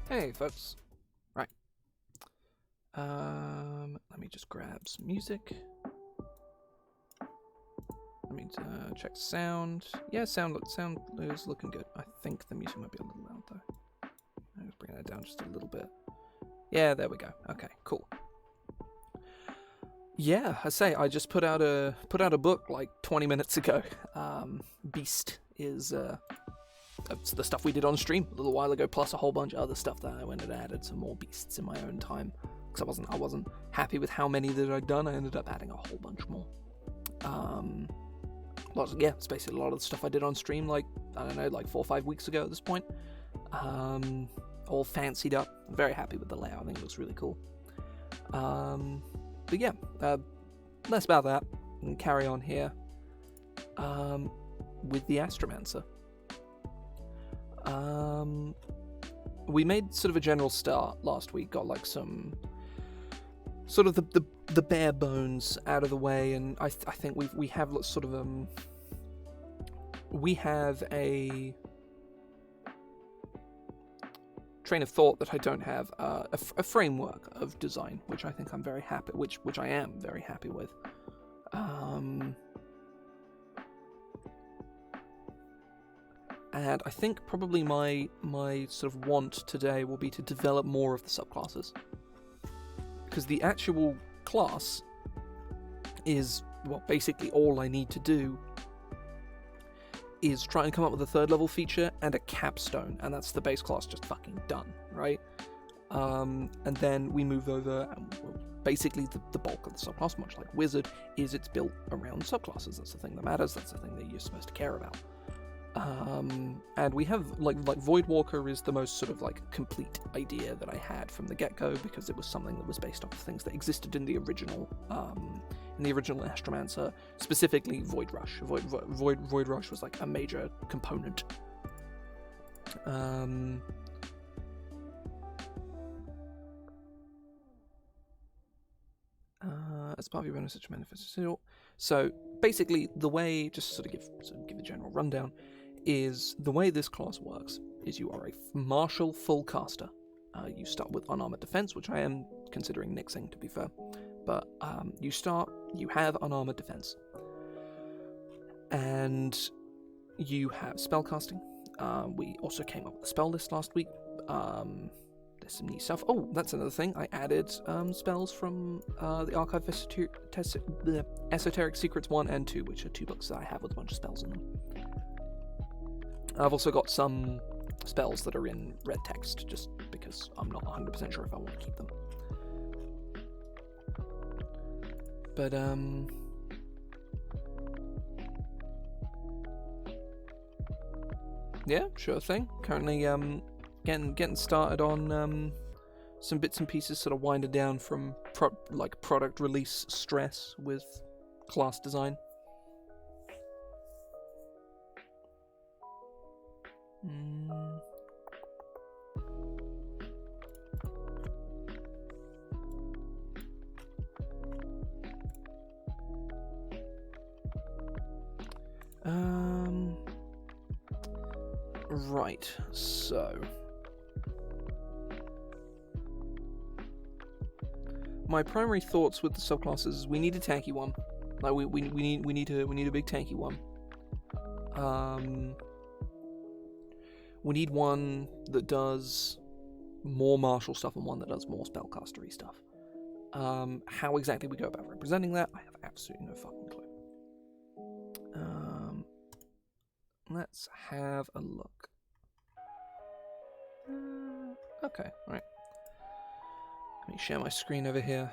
Hey, folks. Right. Let me just grab some music. Let me check sound. Yeah, sound is looking good. I think the music might be a little loud though. I'll bring that down just a little bit. Yeah, there we go. Okay, cool. Yeah, I just put out a book like 20 minutes ago. Beast is that's the stuff we did on stream a little while ago, plus a whole bunch of other stuff that I went and added some more beasts in my own time because I wasn't happy with how many that I'd done. I ended up adding a whole bunch more. It's basically a lot of the stuff I did on stream, like I don't know, like 4 or 5 weeks ago at this point. All fancied up. I'm very happy with the layout. I think it looks really cool. But yeah, less about that and carry on here with the Astromancer. We made sort of a general start last week, got like some sort of the bare bones out of the way, and I think we have sort of we have a train of thought that I don't have, a framework of design, which I think I'm very happy, which I am very happy with. And I think probably my sort of want today will be to develop more of the subclasses. Because the actual class is, well, basically all I need to do is try and come up with a 3rd level feature and a capstone, and that's the base class just fucking done, right? And then we move over, and basically the bulk of the subclass, much like Wizard, is it's built around subclasses. That's the thing that matters, that's the thing that you're supposed to care about. And we have like Voidwalker is the most sort of like complete idea that I had from the get-go, because it was something that was based off of things that existed in the original Astromancer, specifically Void Rush. Void Rush was like a major component. As part of your bonus, such a manifest. So basically, the way, just sort of give a general rundown, is the way this class works is you are a martial full caster. You start with unarmored defense, which I am considering nixing, to be fair. But you have unarmored defense. And you have spellcasting. We also came up with a spell list last week. There's some neat stuff. Oh, that's another thing. I added spells from the Archive of Esoteric Secrets 1 and 2, which are 2 books that I have with a bunch of spells in them. I've also got some spells that are in red text, just because I'm not 100% sure if I want to keep them. But, yeah, sure thing. Currently, getting started on some bits and pieces, sort of winding down from product release stress with class design. Right, so my primary thoughts with the subclasses is we need a tanky one. Like we need a big tanky one. We need one that does more martial stuff and one that does more spellcastery stuff. How exactly we go about representing that, I have absolutely no fucking clue. Let's have a look. Okay, right. Let me share my screen over here.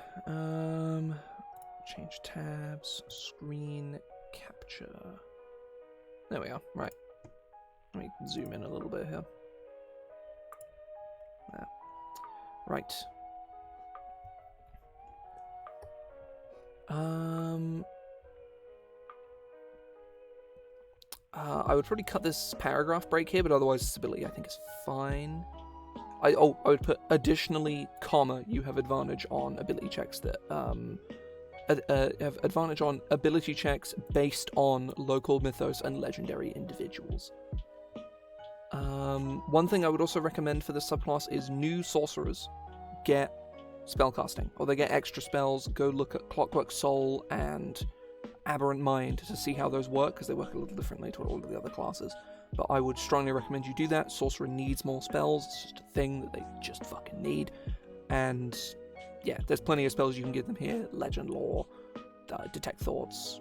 Change tabs, screen capture. There we are, right. Let me zoom in a little bit here. There. Right. I would probably cut this paragraph break here, but otherwise stability I think is fine. I would put additionally, comma, you have advantage on ability checks that have advantage on ability checks based on local mythos and legendary individuals. One thing I would also recommend for this subclass is new sorcerers get spellcasting, or they get extra spells. Go look at Clockwork Soul and Aberrant Mind to see how those work, because they work a little differently to all of the other classes. But I would strongly recommend you do that. Sorcerer needs more spells. It's just a thing that they just fucking need. And yeah, there's plenty of spells you can give them here. Legend Lore, Detect Thoughts,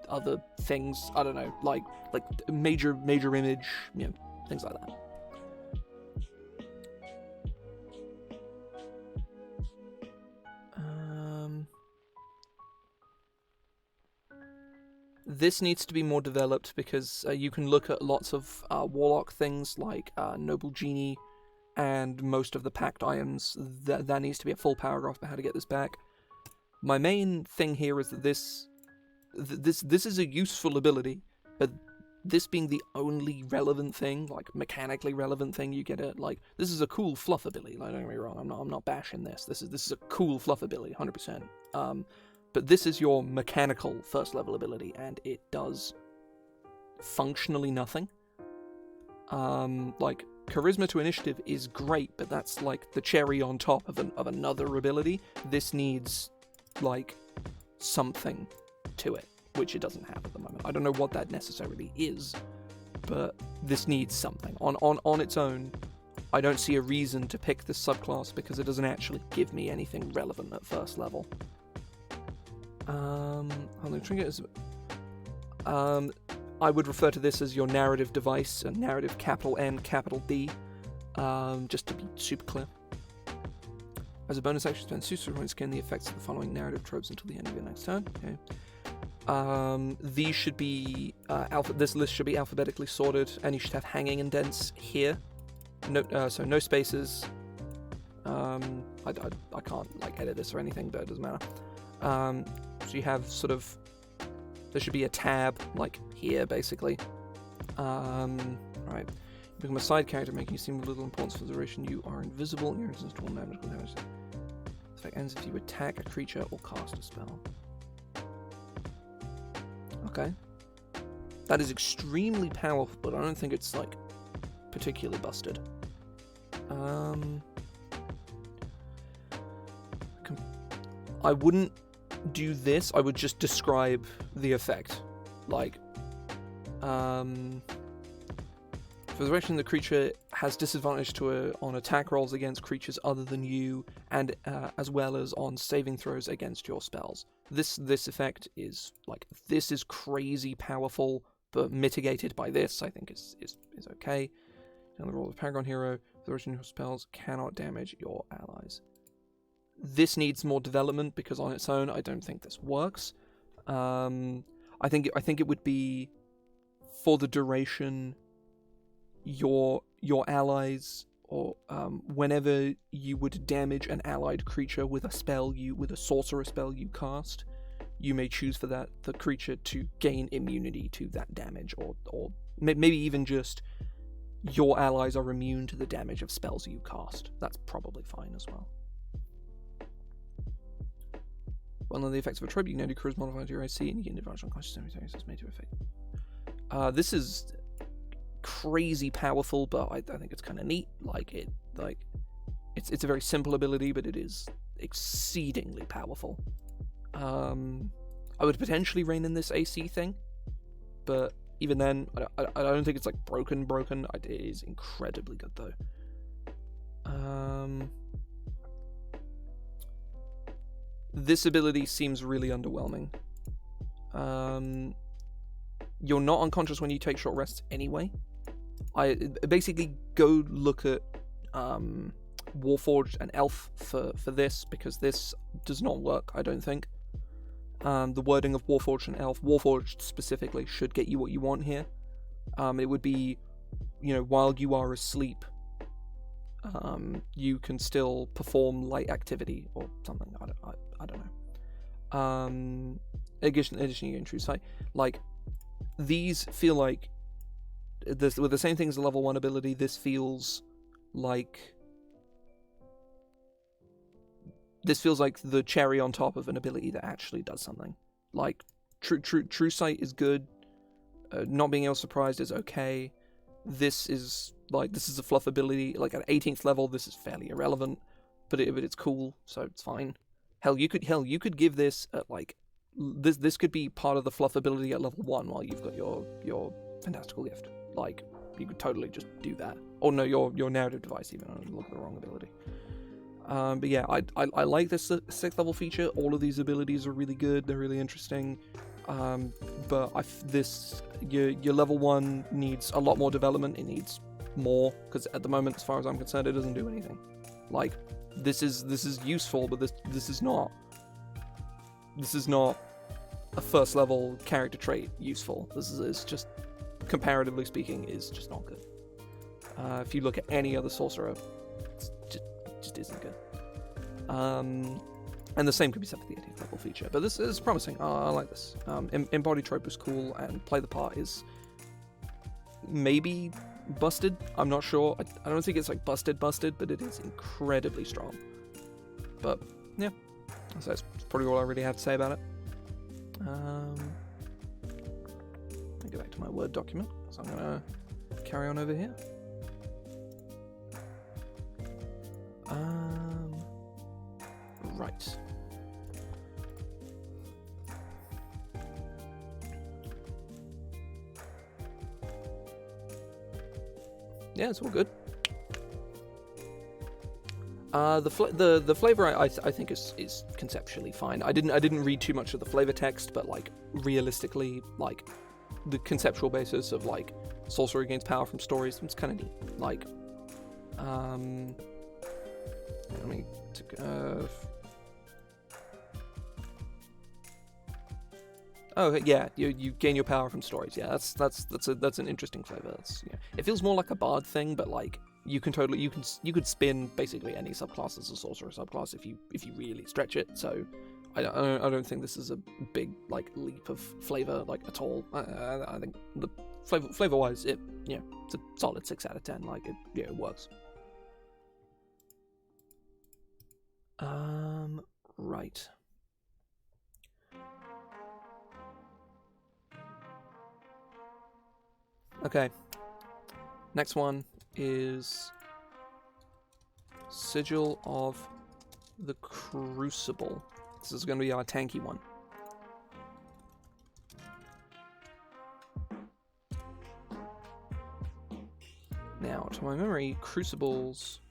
other things, I don't know, like major image, things like that. This needs to be more developed, because you can look at lots of Warlock things like Noble Genie and most of the packed items. That needs to be a full paragraph about how to get this back. My main thing here is that this is a useful ability, but this being the only relevant thing, like mechanically relevant thing you get it, like this is a cool fluff ability. Like, don't get me wrong, I'm not bashing this. This is a cool fluff ability, 100%. But this is your mechanical first level ability, and it does functionally nothing. Like Charisma to Initiative is great, but that's like the cherry on top of another ability. This needs like something to it, which it doesn't have at the moment. I don't know what that necessarily is, but this needs something. On its own, I don't see a reason to pick this subclass, because it doesn't actually give me anything relevant at first level. The trinket is... I would refer to this as your narrative device, a narrative capital N, capital D, just to be super clear. As a bonus action, spend super points, scan the effects of the following narrative tropes until the end of your next turn. Okay. These should be this list should be alphabetically sorted, and you should have hanging indents here. No, so no spaces. I can't like edit this or anything, but it doesn't matter. So you have sort of, there should be a tab like here, basically. Right. You become a side character, making you seem of little importance for the duration. You are invisible, and your resistance to all magical damage. This effect ends if you attack a creature or cast a spell. Okay. That is extremely powerful, but I don't think it's like particularly busted. I wouldn't do this. I would just describe the effect. Like, for the duration, the creature has disadvantage on attack rolls against creatures other than you, and as well as on saving throws against your spells. This effect is like, this is crazy powerful, but mitigated by this, I think is okay. And the role of Paragon Hero, the original spells cannot damage your allies. This needs more development, because on its own, I don't think this works. I think it would be, for the duration, your allies, or whenever you would damage an allied creature with a sorcerer spell you cast, you may choose for the creature to gain immunity to that damage, or maybe even just your allies are immune to the damage of spells you cast. That's probably fine as well. One of the effects of a trope, you can add a charisma modifier to your AC, and you gain advantage on conscious damage that's made to effect. This is crazy powerful, but I think it's kind of neat. It's a very simple ability, but it is exceedingly powerful. I would potentially rein in this AC thing, but even then, I don't think it's like broken. It is incredibly good though. This ability seems really underwhelming. You're not unconscious when you take short rests anyway. I basically go look at Warforged and Elf for this, because this does not work, I don't think. The wording of Warforged and Elf, Warforged specifically, should get you what you want here. It would be, while you are asleep, you can still perform light activity or something. I don't know. Additionally, you get True Sight. Like, these feel like this, with the same thing as the level 1 ability. This feels like the cherry on top of an ability that actually does something. Like, True Sight is good. Not being able to surprised is okay. this is a fluff ability. Like at 18th level, this is fairly irrelevant, but it's cool, so it's fine. Hell, you could give this at like this could be part of the fluff ability at level 1 while you've got your fantastical gift. Like you could totally just do that. Or no, your narrative device even. I look at the wrong ability. But yeah, I like this 6th level feature. All of these abilities are really good. They're really interesting. But your level 1 needs a lot more development. It needs more, because at the moment, as far as I'm concerned, it doesn't do anything. Like this is useful, but this is not a first level character trait useful. This is just, comparatively speaking, is just not good. If you look at any other sorcerer, it just isn't good. And the same could be said for the 18th level feature, but this is promising. I like this. Embodied Trope is cool, and Play the Part is maybe busted. I'm not sure. I don't think it's like busted, but it is incredibly strong. But yeah, so that's probably all I really have to say about it. Let me go back to my Word document, so I'm gonna carry on over here. Right. Yeah, it's all good. The flavor I think is conceptually fine. I didn't read too much of the flavor text, but like realistically, like the conceptual basis of like sorcery gains power from stories, it's kind of neat. Like, let me oh yeah, you gain your power from stories. Yeah, that's an interesting flavor. It feels more like a bard thing, but like you could spin basically any subclass as a sorcerer subclass if you really stretch it. So I don't think this is a big like leap of flavor like at all. I think the flavor wise, it's a solid 6 out of 10. Like it works. Right. Okay. Next one is Sigil of the Crucible. This is going to be our tanky one. Now, to my memory, Crucibles...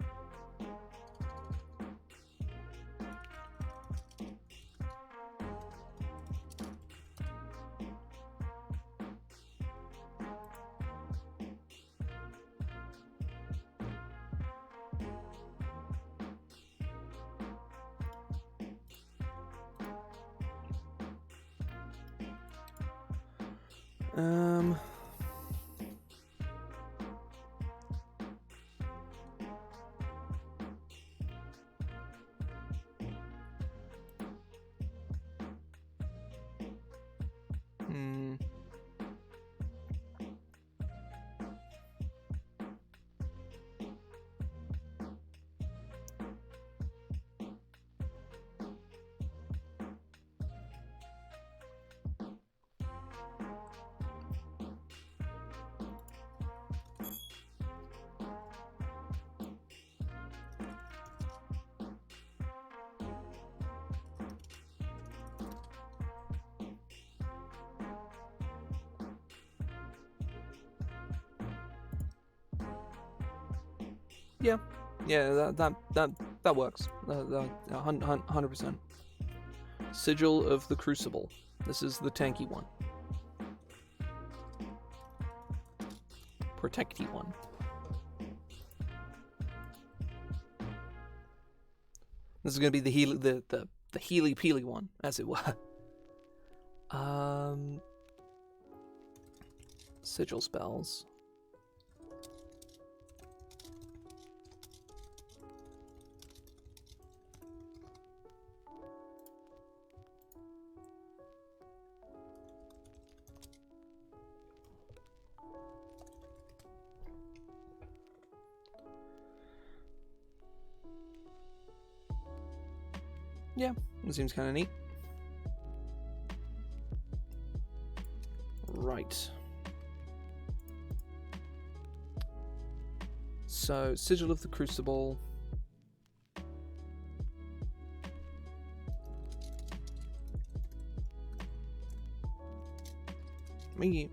Yeah, that works. 100%. Sigil of the Crucible. This is the tanky one. Protecty one. This is gonna be the healy peely one, as it were. Sigil spells. Yeah, it seems kind of neat. Right. So, Sigil of the Crucible. Me.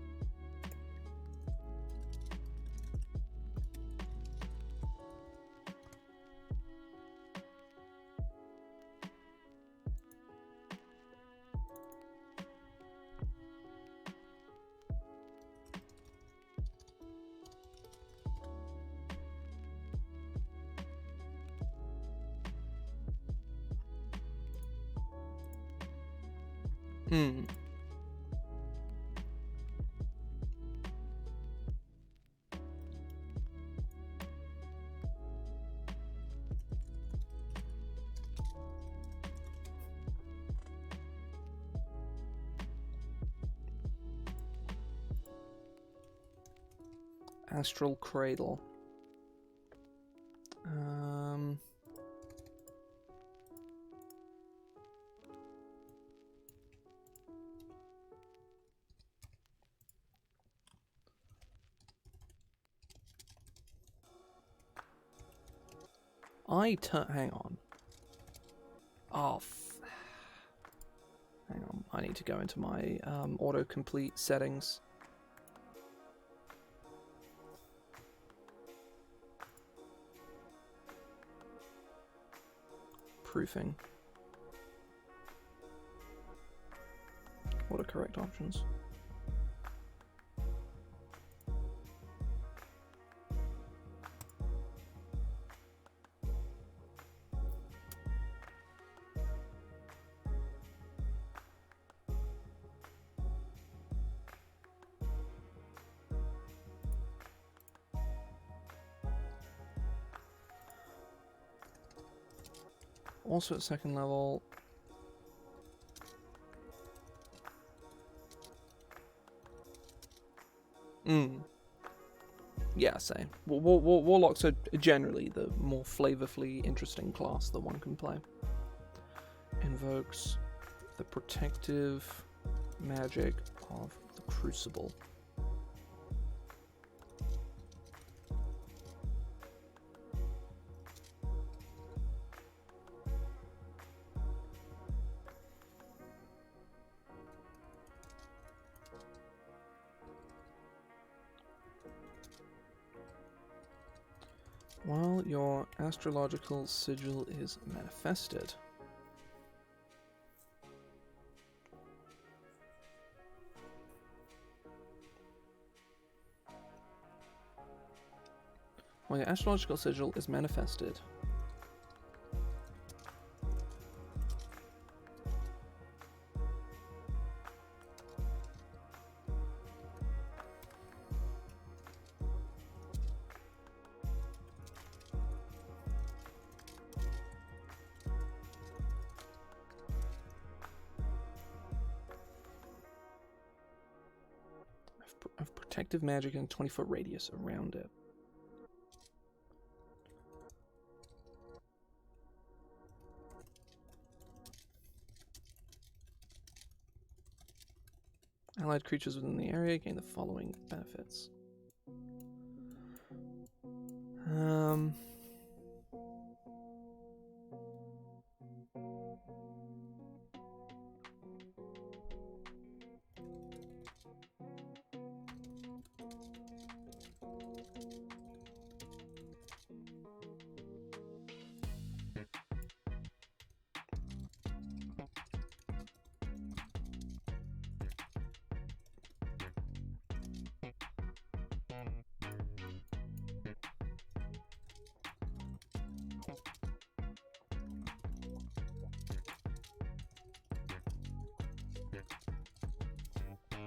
Astral Cradle. Hang on. Oh, hang on. I need to go into my autocomplete settings. Proofing. Autocorrect options. Also at second level. Yeah, same. Warlocks are generally the more flavorfully interesting class that one can play. Invokes the protective magic of the Crucible. While your astrological sigil is manifested, of protective magic in a 20-foot radius around it. Allied creatures within the area gain the following benefits.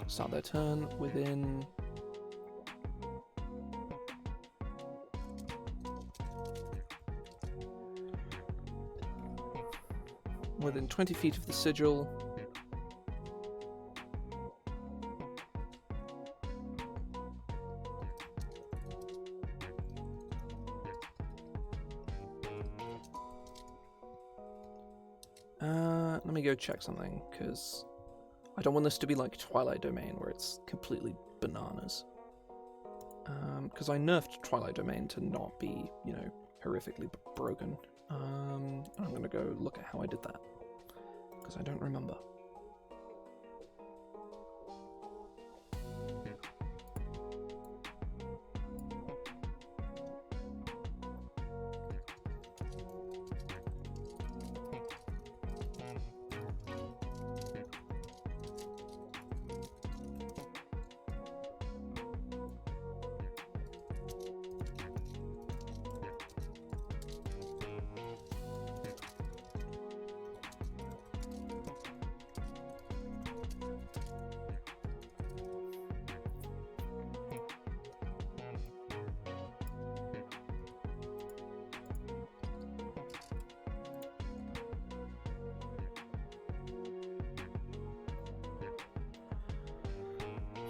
Start their turn within within 20 feet of the sigil. Let me go check something, because I don't want this to be like Twilight Domain, where it's completely bananas. because I nerfed Twilight Domain to not be, you know, horrifically broken. I'm going to go look at how I did that, because I don't remember.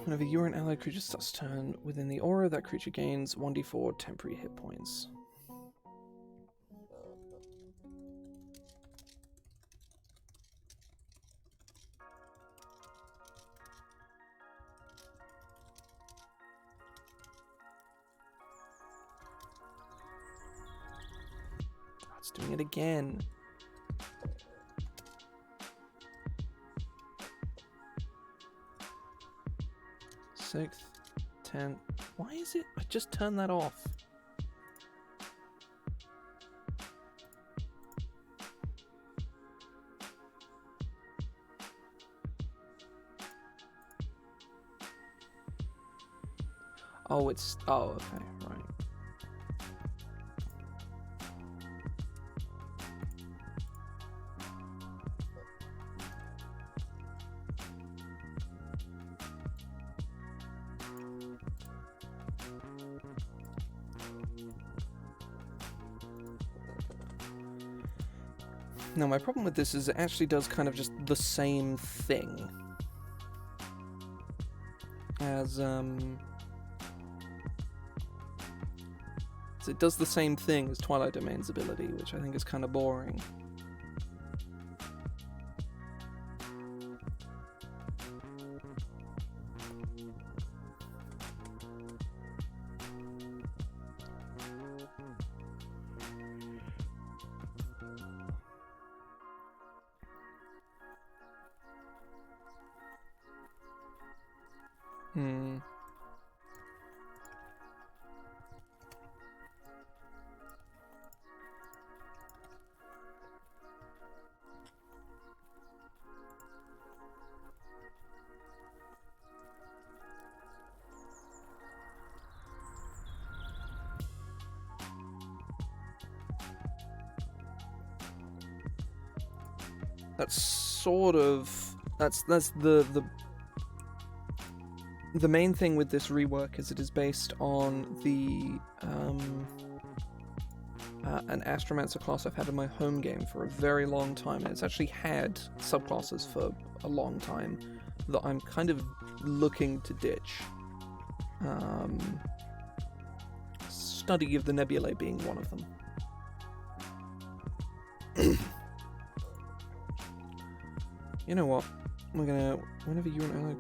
Whenever you or an allied creature starts turn within the aura, that creature gains 1d4 temporary hit points. It's doing it again. 6th, 10th. Why is it? I just turned that off. Oh, it's... Oh, okay, right. Now, my problem with this is it actually does kind of just the same thing as, so it does the same thing as Twilight Domain's ability, which I think is kind of boring. That's sort of... That's the main thing with this rework is it is based on the an Astromancer class I've had in my home game for a very long time, and it's actually had subclasses for a long time that I'm kind of looking to ditch. Study of the Nebulae being one of them. You know what? We're gonna... Whenever you and Alec...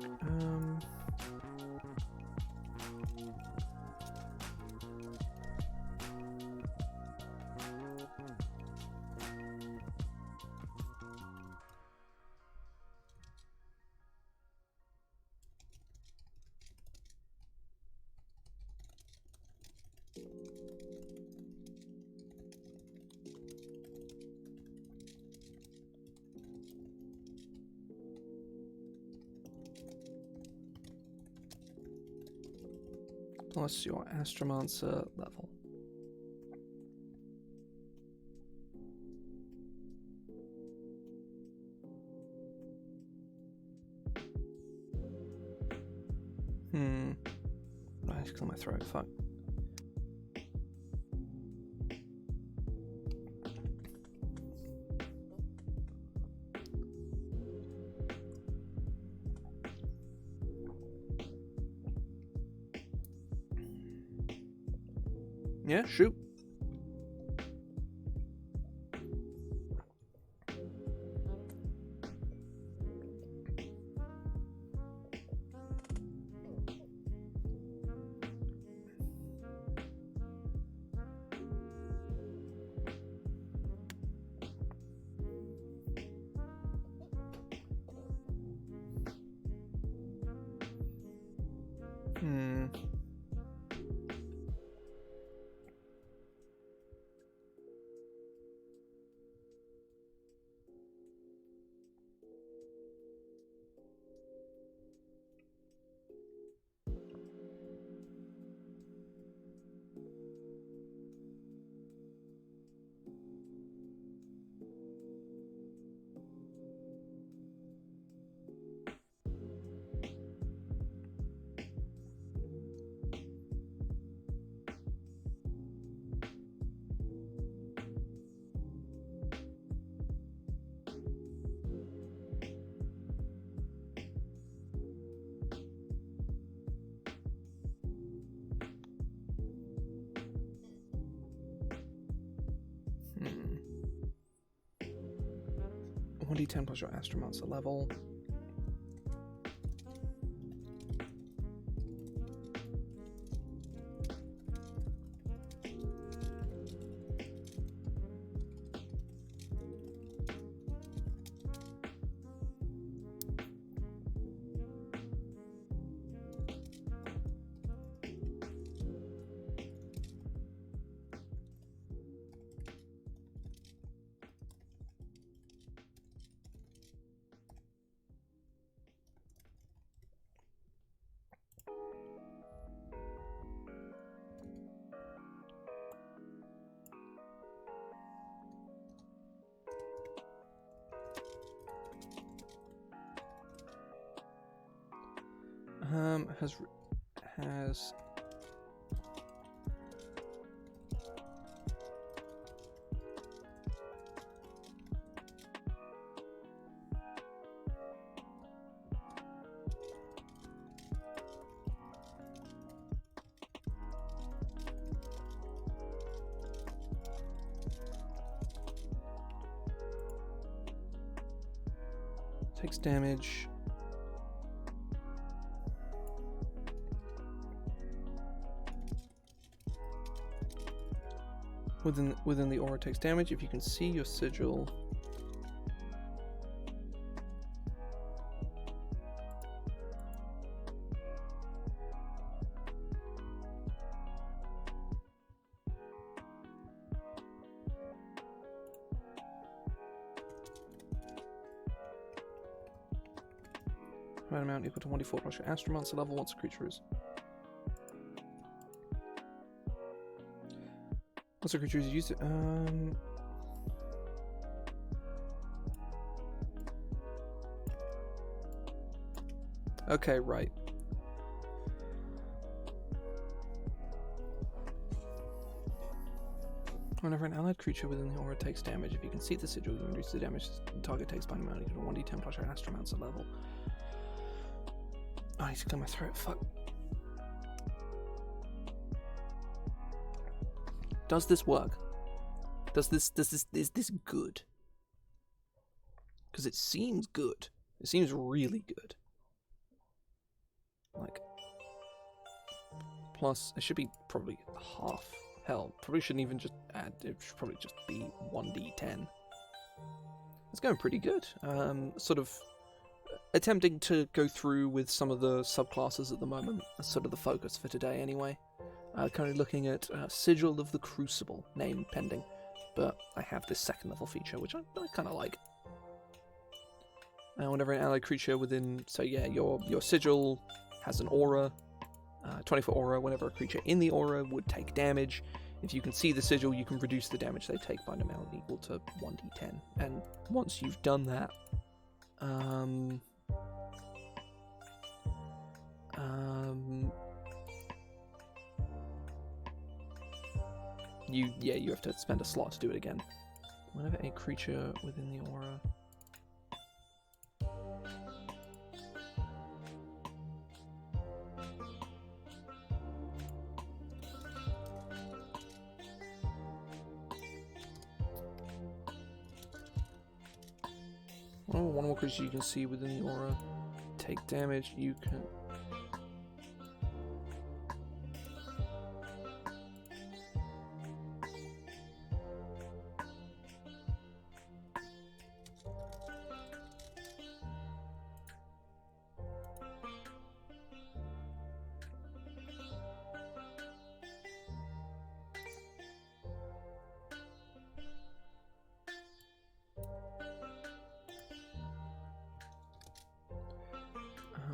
plus your Astromancer level. I just clear my throat, fuck. Yeah, shoot. 1d10 plus your Astromancer level. Has takes damage. Within the aura takes damage if you can see your sigil. Right amount equal to 1d4 plus your Astromancer level once a creature is. Once a creature is used, okay, right. Whenever an allied creature within the aura takes damage, if you can see the sigil, you reduce the damage the target takes by an amount equal to 1d10 plus your Astromancer level. Oh, I need to clear my throat. Fuck. Does this work? Is this good? Because it seems good. It seems really good. Like, plus it should be probably half. Hell, probably shouldn't even just add. It should probably just be 1d10. It's going pretty good. Sort of attempting to go through with some of the subclasses at the moment. That's sort of the focus for today, anyway. Currently looking at Sigil of the Crucible, name pending, but I have this second level feature, which I kind of like. Whenever an allied creature within, so yeah, your Sigil has an aura, 20-foot aura. Whenever a creature in the aura would take damage, if you can see the Sigil, you can reduce the damage they take by an amount equal to 1d10. And once you've done that, you have to spend a slot to do it again. Whenever a creature within the aura one more creature you can see within the aura take damage, you can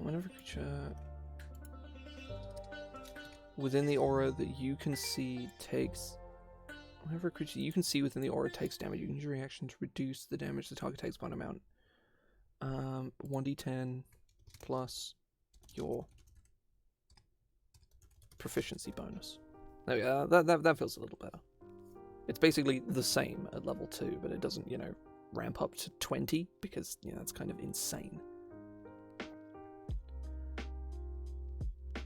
whenever a creature within the aura that you can see takes... Whenever a creature you can see within the aura takes damage, you can use your reaction to reduce the damage the target takes by an amount. 1d10 plus your proficiency bonus. There we go. That feels a little better. It's basically the same at level 2, but it doesn't, ramp up to 20, because, that's kind of insane.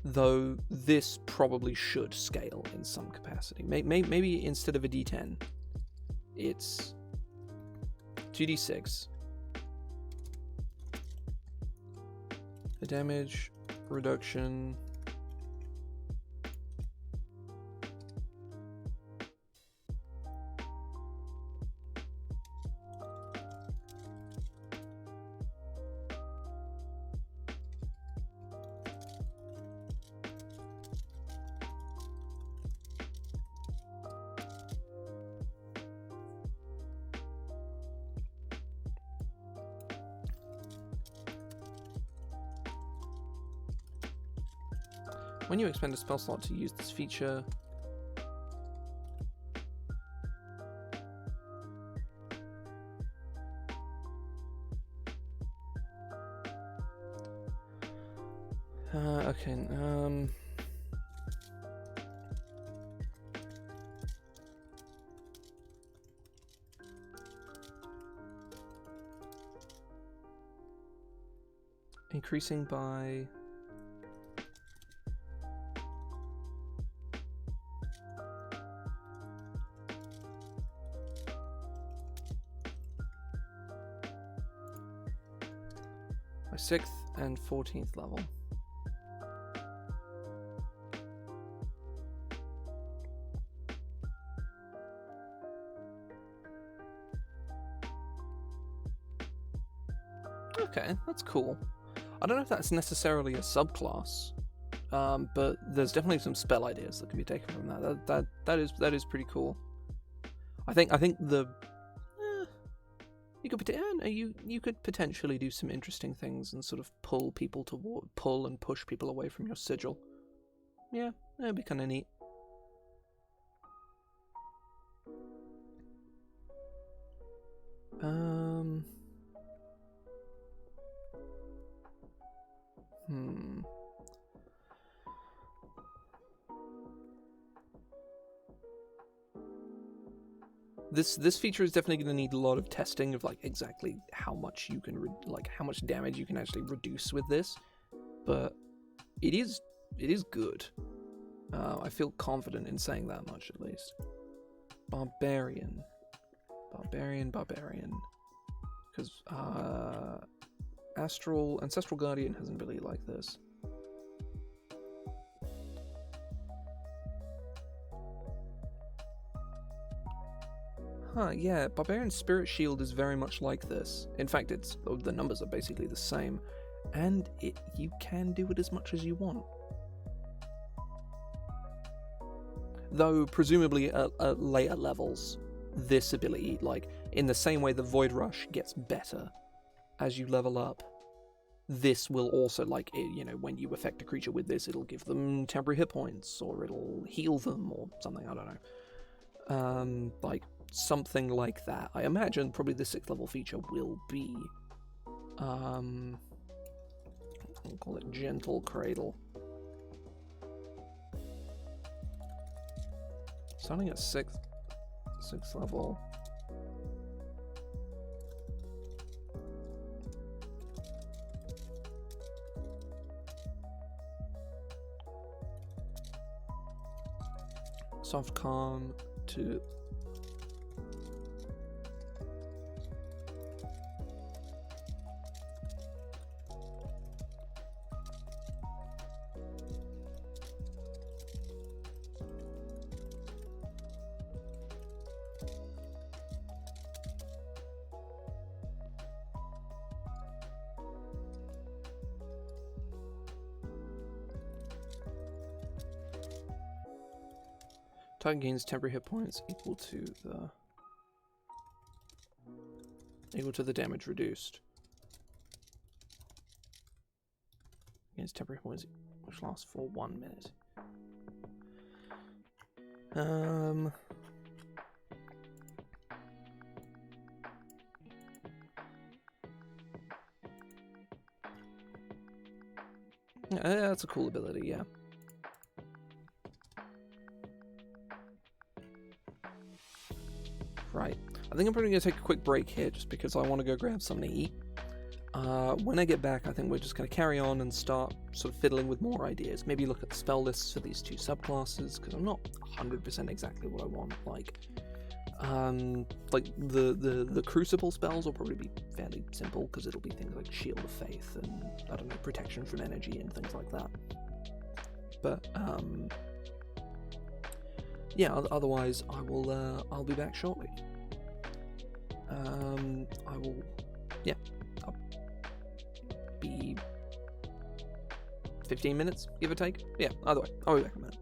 Though this probably should scale in some capacity. Maybe instead of a d10, it's 2d6 The damage reduction. When you expend a spell slot to use this feature, okay, increasing by my 6th and 14th level. Okay, that's cool. I don't know if that's necessarily a subclass, but there's definitely some spell ideas that can be taken from that. That is pretty cool. I think the you could potentially do some interesting things and sort of pull and push people away from your sigil. Yeah, that'd be kind of neat. This feature is definitely going to need a lot of testing of like exactly how much you can how much damage you can actually reduce with this, but it is good. I feel confident in saying that much at least. Barbarian, because Ancestral Guardian hasn't really liked this. Huh, yeah, Barbarian Spirit Shield is very much like this. In fact, the numbers are basically the same, and you can do it as much as you want. Though, presumably at later levels, this ability, like, in the same way the Void Rush gets better as you level up, this will also, like, when you affect a creature with this, it'll give them temporary hit points, or it'll heal them, or something, I don't know. Something like that. I imagine probably the 6th level feature will be, I'll call it Gentle Cradle. Starting at 6th level. Soft Calm to target gains temporary hit points equal to the damage reduced. Gains temporary hit points which lasts for 1 minute. Yeah, that's a cool ability, yeah. Right, I think I'm probably going to take a quick break here just because I want to go grab something to eat. When I get back, I think we're just going to carry on and start sort of fiddling with more ideas. Maybe look at the spell lists for these two subclasses, because I'm not 100% exactly what I want. Like, Like the Crucible spells will probably be fairly simple because it'll be things like Shield of Faith and I don't know, protection from energy and things like that. But yeah, otherwise I'll be back shortly. I'll be 15 minutes, give or take. Yeah, either way, I'll be back in a minute.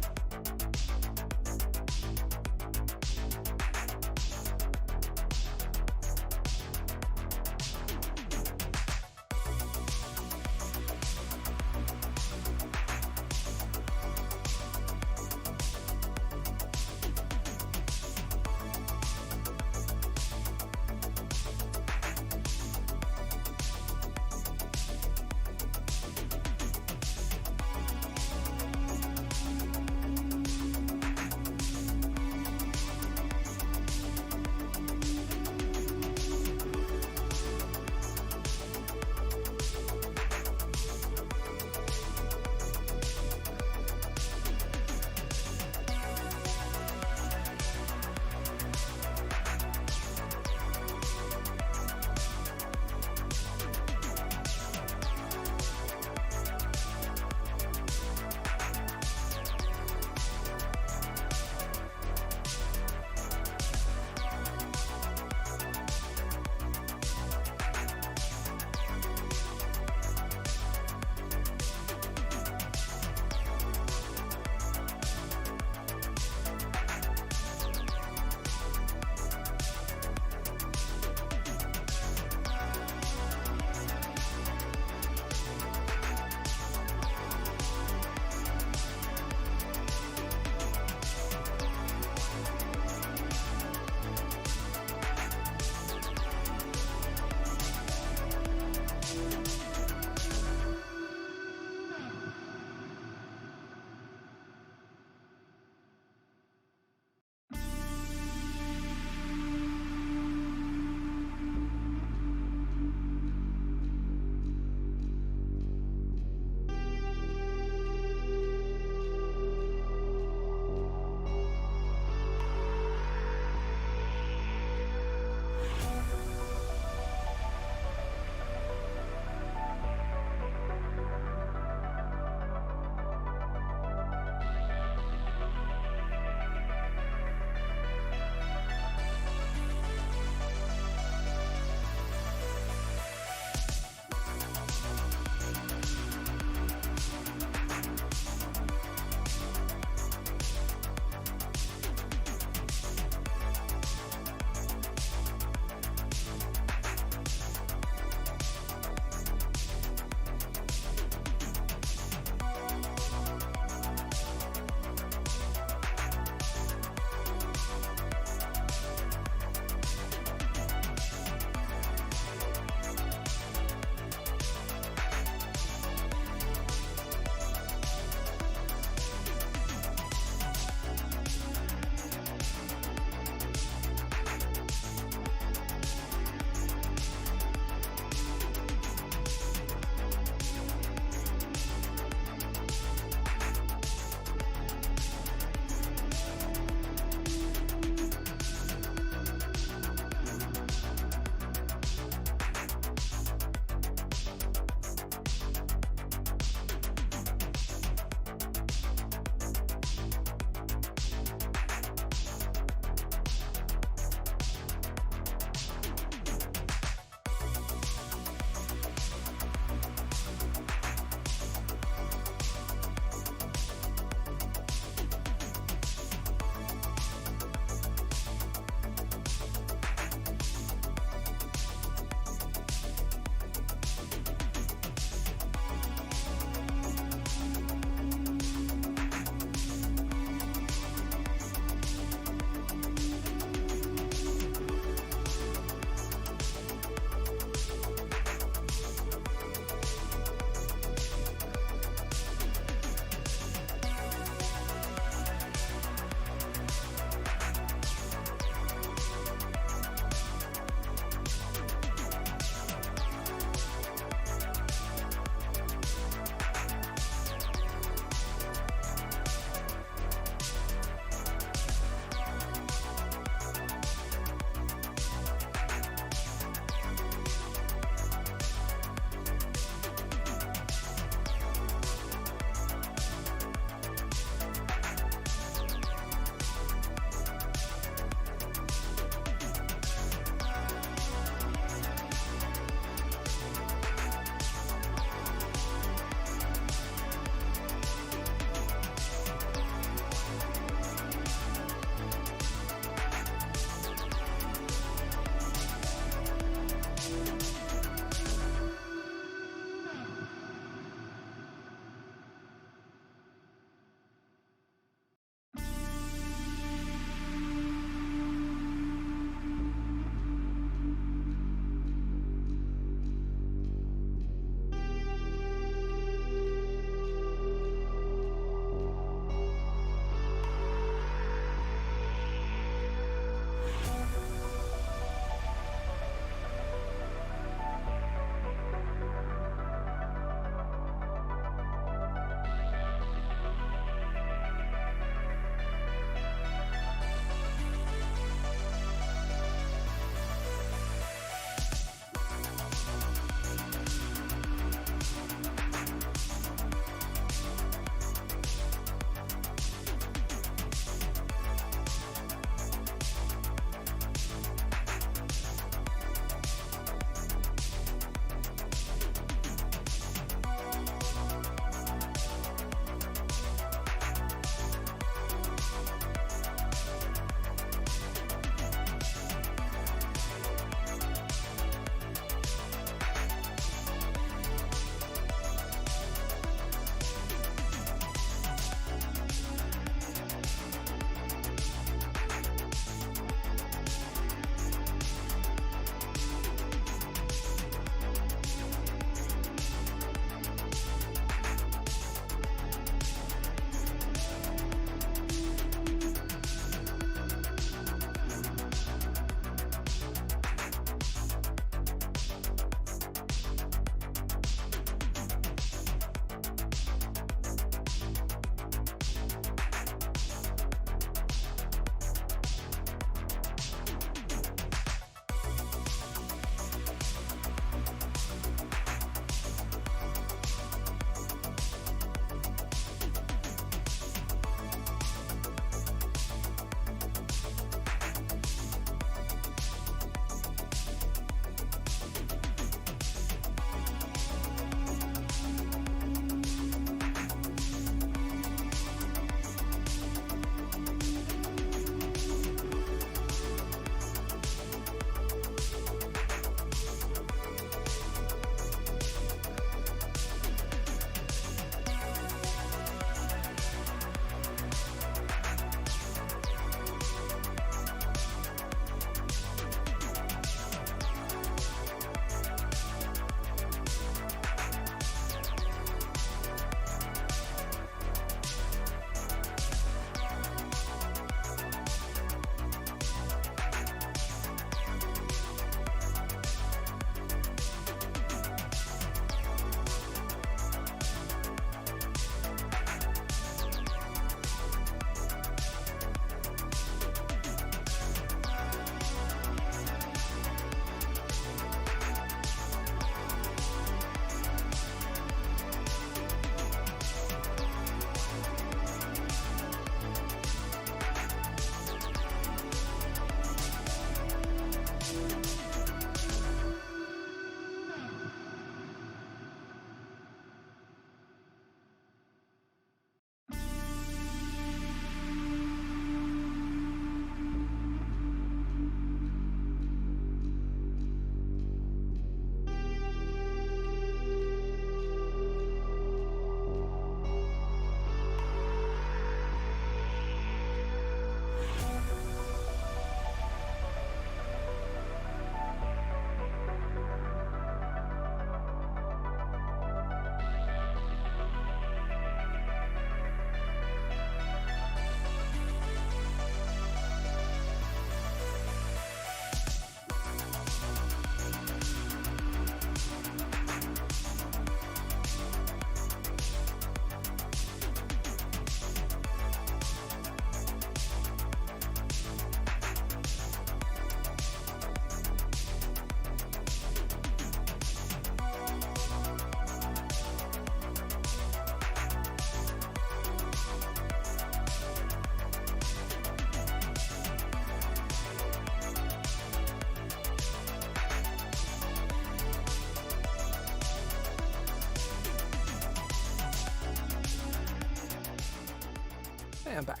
I'm back.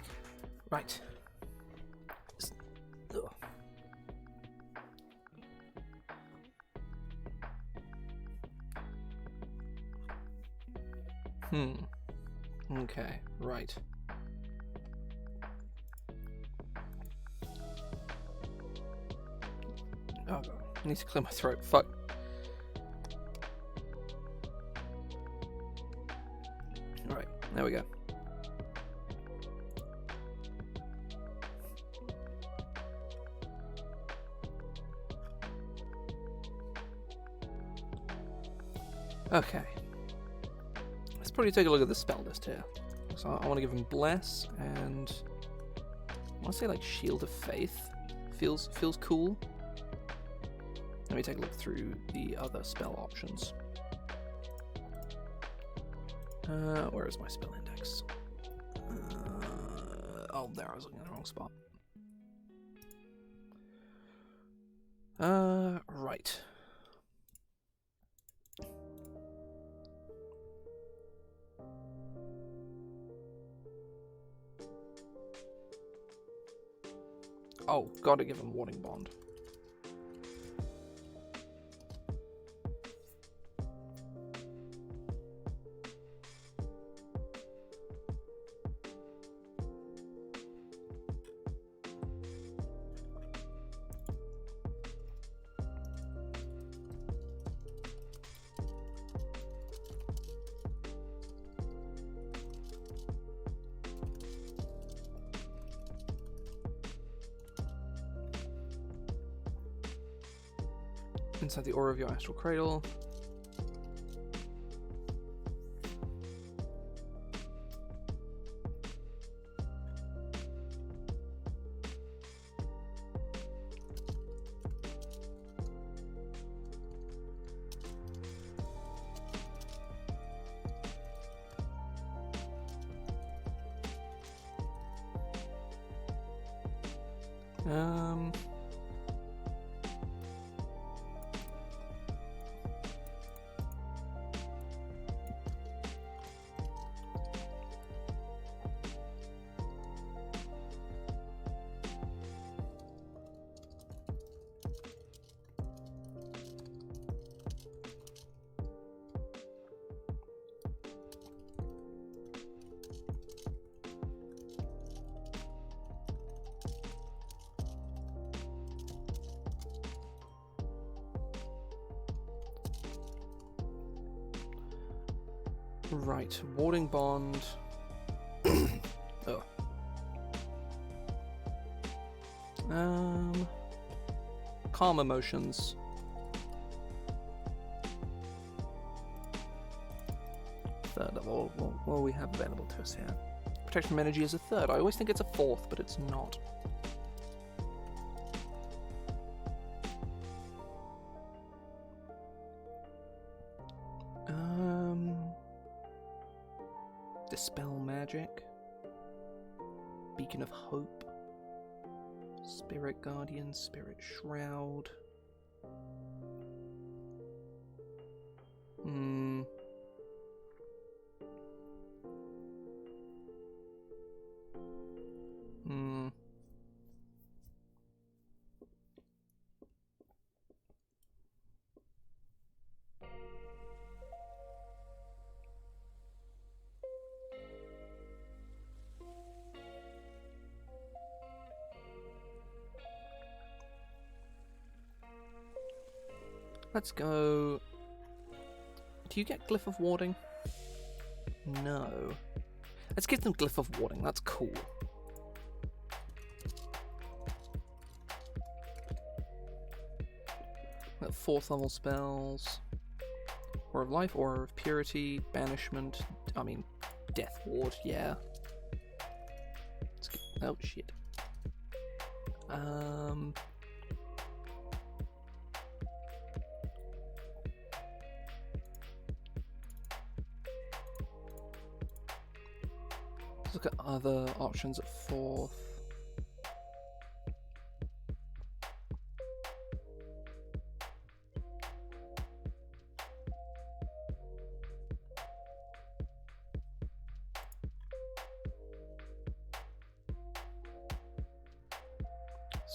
Right. Ugh. Okay, right. Oh, I need to clear my throat. Fuck. Alright, there we go. Okay. Let's probably take a look at the spell list here. So I want to give him Bless, and I want to say like Shield of Faith. Feels cool. Let me take a look through the other spell options. Where is my spell index? Oh, there, I was looking at the wrong spot. Right. Oh, gotta give him Warding Bond. Inside the aura of your astral cradle. Right, Warding Bond. Oh. Calm Emotions. Third level. What do we have available to us here? Protection from Energy is a third. I always think it's a fourth, but it's not. Dispel Magic, Beacon of Hope, Spirit Guardian, Spirit Shroud. Let's go. Do you get Glyph of Warding? No. Let's give them Glyph of Warding, that's cool. Got 4th level spells. Aura of Life, Aura of Purity, Banishment, Death Ward, yeah. Let's get, oh shit. Look at other options at 4th.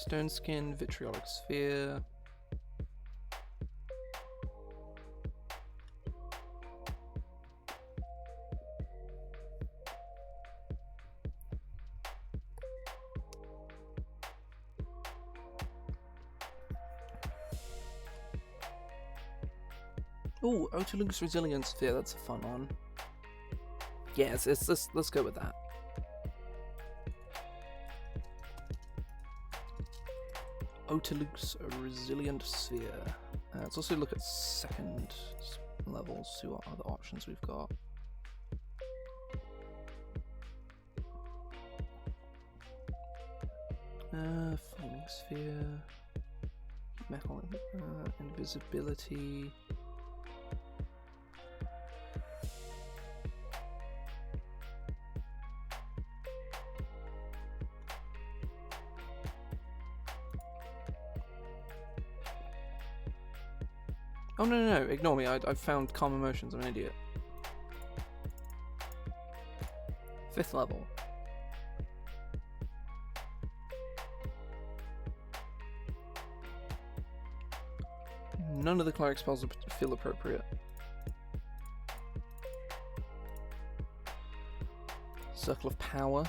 Stone Skin, Vitriolic Sphere. Ooh, Otolug's Resilience Sphere, that's a fun one. Yes, let's go with that. Otolug's Resilient Sphere. Let's also look at second levels, see what other options we've got. Flaming Sphere. Metal Invisibility. Oh no, ignore me, I found Calm Emotions, I'm an idiot. 5th level. None of the cleric spells feel appropriate. Circle of Power.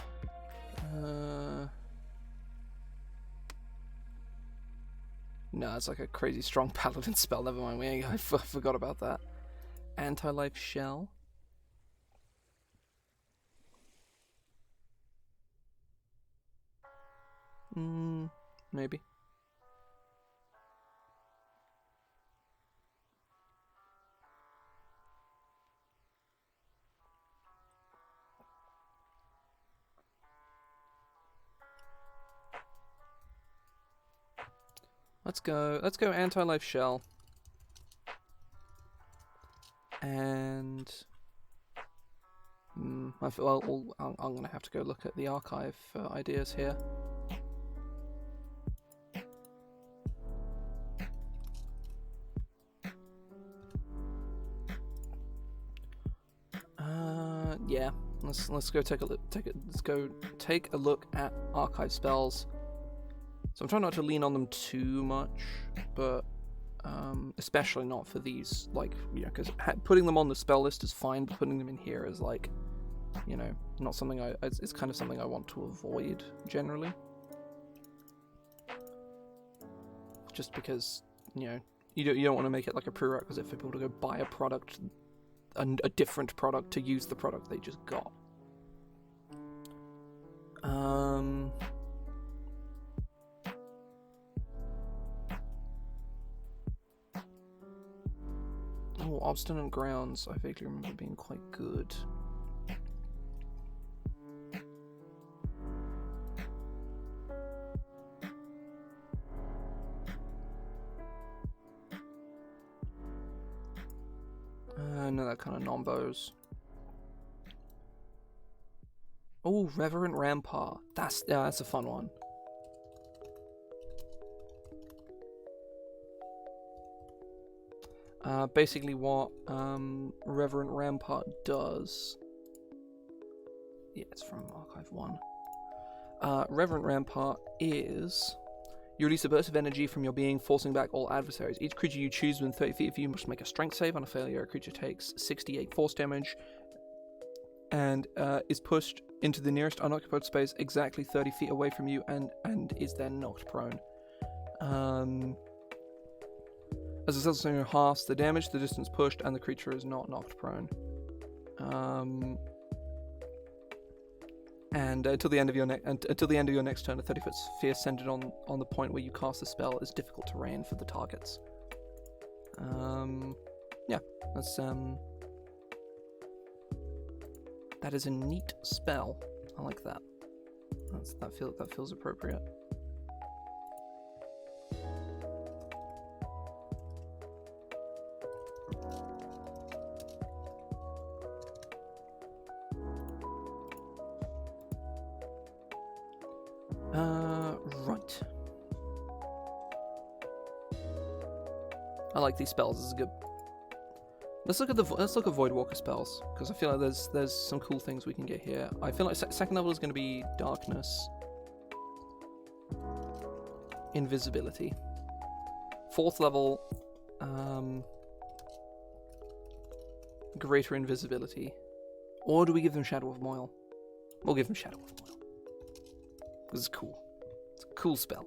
No, it's like a crazy strong paladin spell. Never mind, I forgot about that. Anti-life Shell. Maybe. Let's go Anti-Life Shell. And I'm gonna have to go look at the archive for ideas here. Yeah. Let's go take a look. Let's go take a look at archive spells. So I'm trying not to lean on them too much, but especially not for these, like, you know, because putting them on the spell list is fine, but putting them in here is, like, you know, not something it's kind of something I want to avoid generally. Just because, you know, you don't want to make it like a prerequisite for people to go buy a product, a different product, to use the product they just got. Oh, Obstinate Grounds, I vaguely remember being quite good. No, that kind of nombos. Oh, Reverent Rampart. That's a fun one. Basically what Reverent Rampart does... Yeah, it's from Archive 1. Reverent Rampart is... You release a burst of energy from your being, forcing back all adversaries. Each creature you choose within 30 feet of you must make a strength save. On a failure, a creature takes 68 force damage and is pushed into the nearest unoccupied space exactly 30 feet away from you and is then knocked prone. As the spell halves the damage, the distance pushed, and the creature is not knocked prone. And until the end of your next turn, a 30-foot sphere centered on the point where you cast the spell is difficult terrain for the targets. Yeah, that is a neat spell. I like that. That feels appropriate. Right. I like these spells. This is good. Let's look at Voidwalker Spells, because I feel like there's some cool things we can get here. I feel like second level is going to be Darkness. invisibility. 4th level, greater invisibility. Or do we give them Shadow of Moil? We'll give them Shadow of Moil. This is cool. It's a cool spell.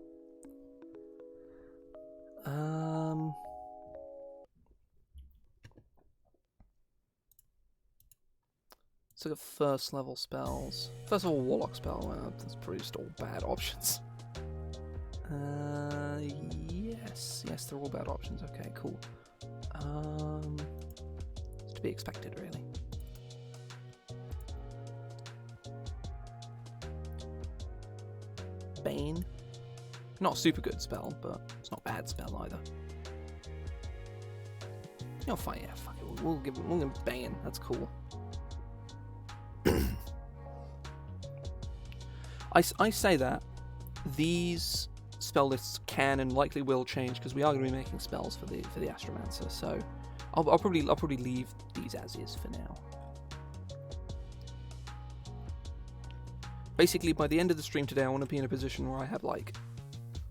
Let's look at 1st level spells. First of all, Warlock spell. Well, that's probably just all bad options. Yes, they're all bad options. Okay, cool. It's to be expected, really. Bane. Not a super good spell, but it's not a bad spell either. You're fine, yeah, fuck it. We'll give him Bane. That's cool. I say that these spell lists can and likely will change because we are going to be making spells for the Astromancer. So I'll probably leave these as is for now. Basically, by the end of the stream today, I want to be in a position where I have like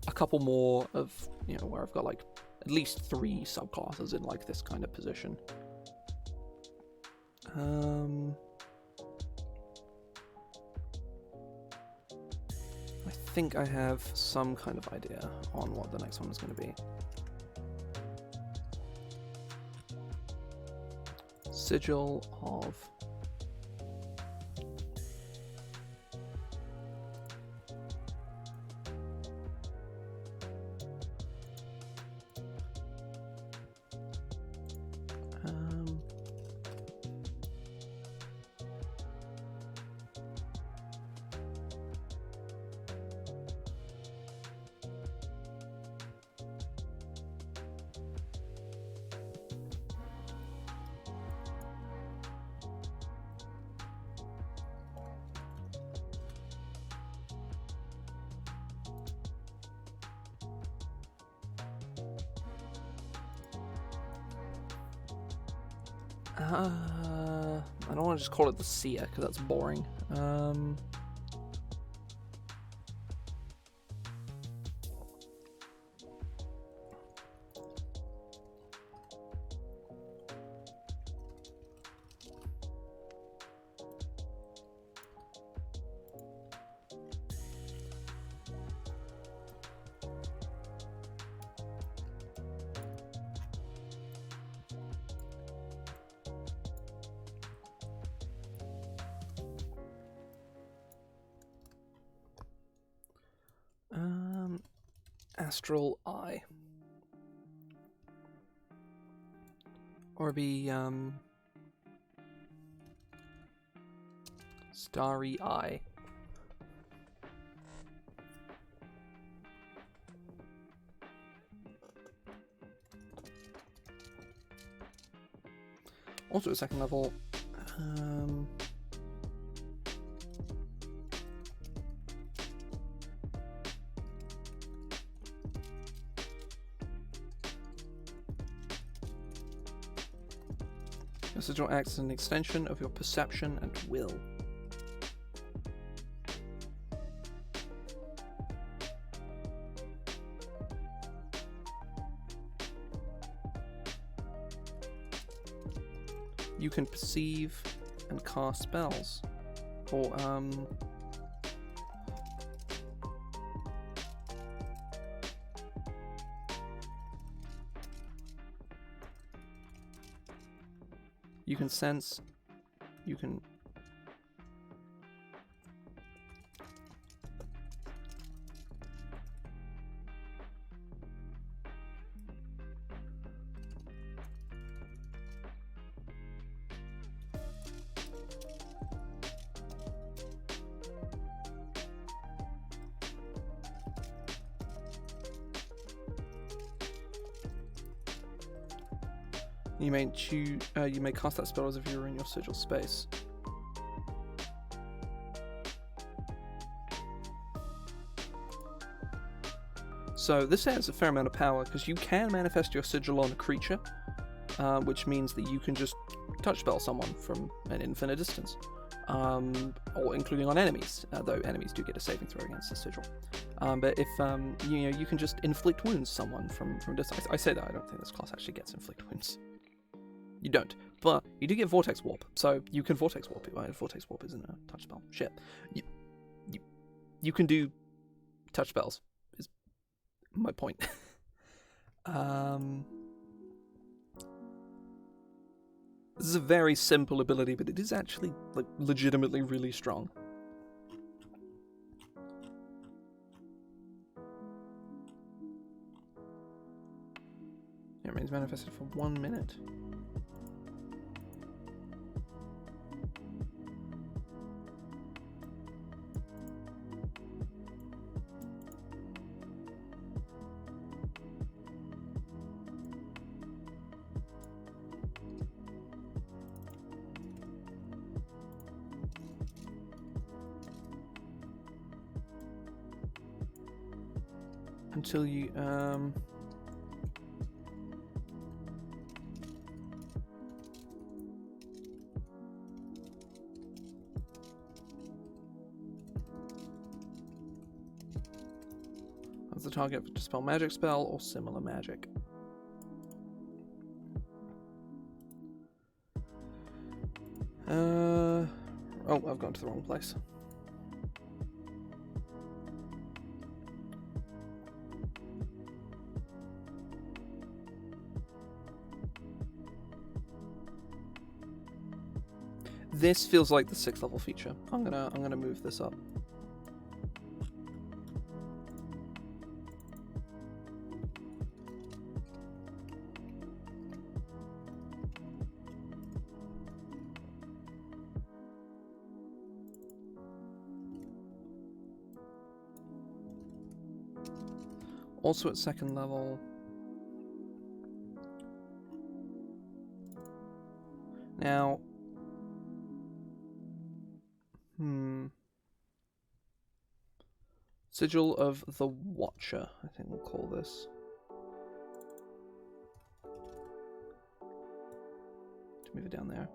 a couple more of, you know, where I've got like at least 3 subclasses in like this kind of position. I think I have some kind of idea on what the next one is going to be. Sigil of... I don't want to just call it the Seer, because that's boring. Astral Eye. Or be, Starry Eye. Also at 2nd level, your sigil acts as an extension of your perception and will. You can perceive and cast spells, or you can sense, you can You may choose. You may cast that spell as if you were in your sigil space. So this has a fair amount of power because you can manifest your sigil on a creature, which means that you can just touch spell someone from an infinite distance, or including on enemies. Though enemies do get a saving throw against the sigil. But if you can just inflict wounds someone from distance. I say that I don't think this class actually gets inflict wounds. You don't, but you do get vortex warp, so you can vortex warp it. Right? Vortex warp isn't a touch spell. Shit, you can do touch spells. Is my point. This is a very simple ability, but it is actually like legitimately really strong. It remains manifested for 1 minute. Until you as the target to dispel magic spell or similar magic. Oh, I've gone to the wrong place. This feels like the 6th level feature. I'm gonna move this up. Also at 2nd level. Now, Sigil of the Watcher, I think we'll call this. To move it down there.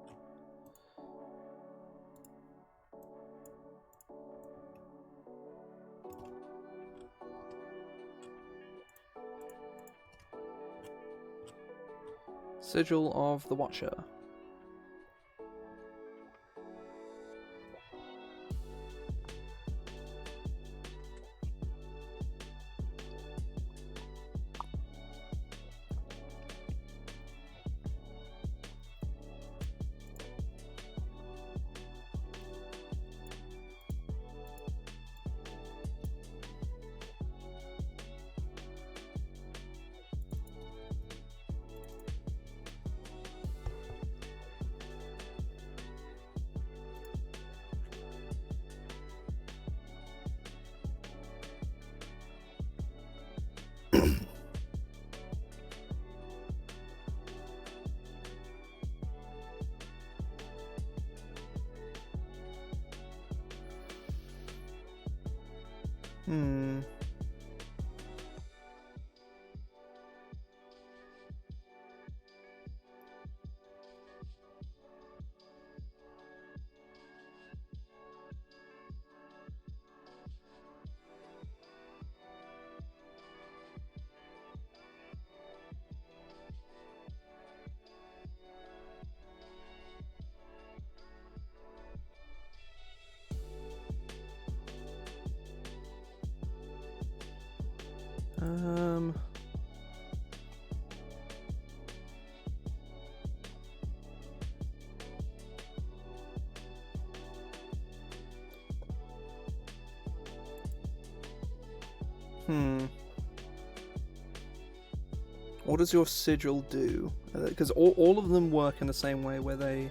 Sigil of the Watcher. What does your sigil do? Because all of them work in the same way, where they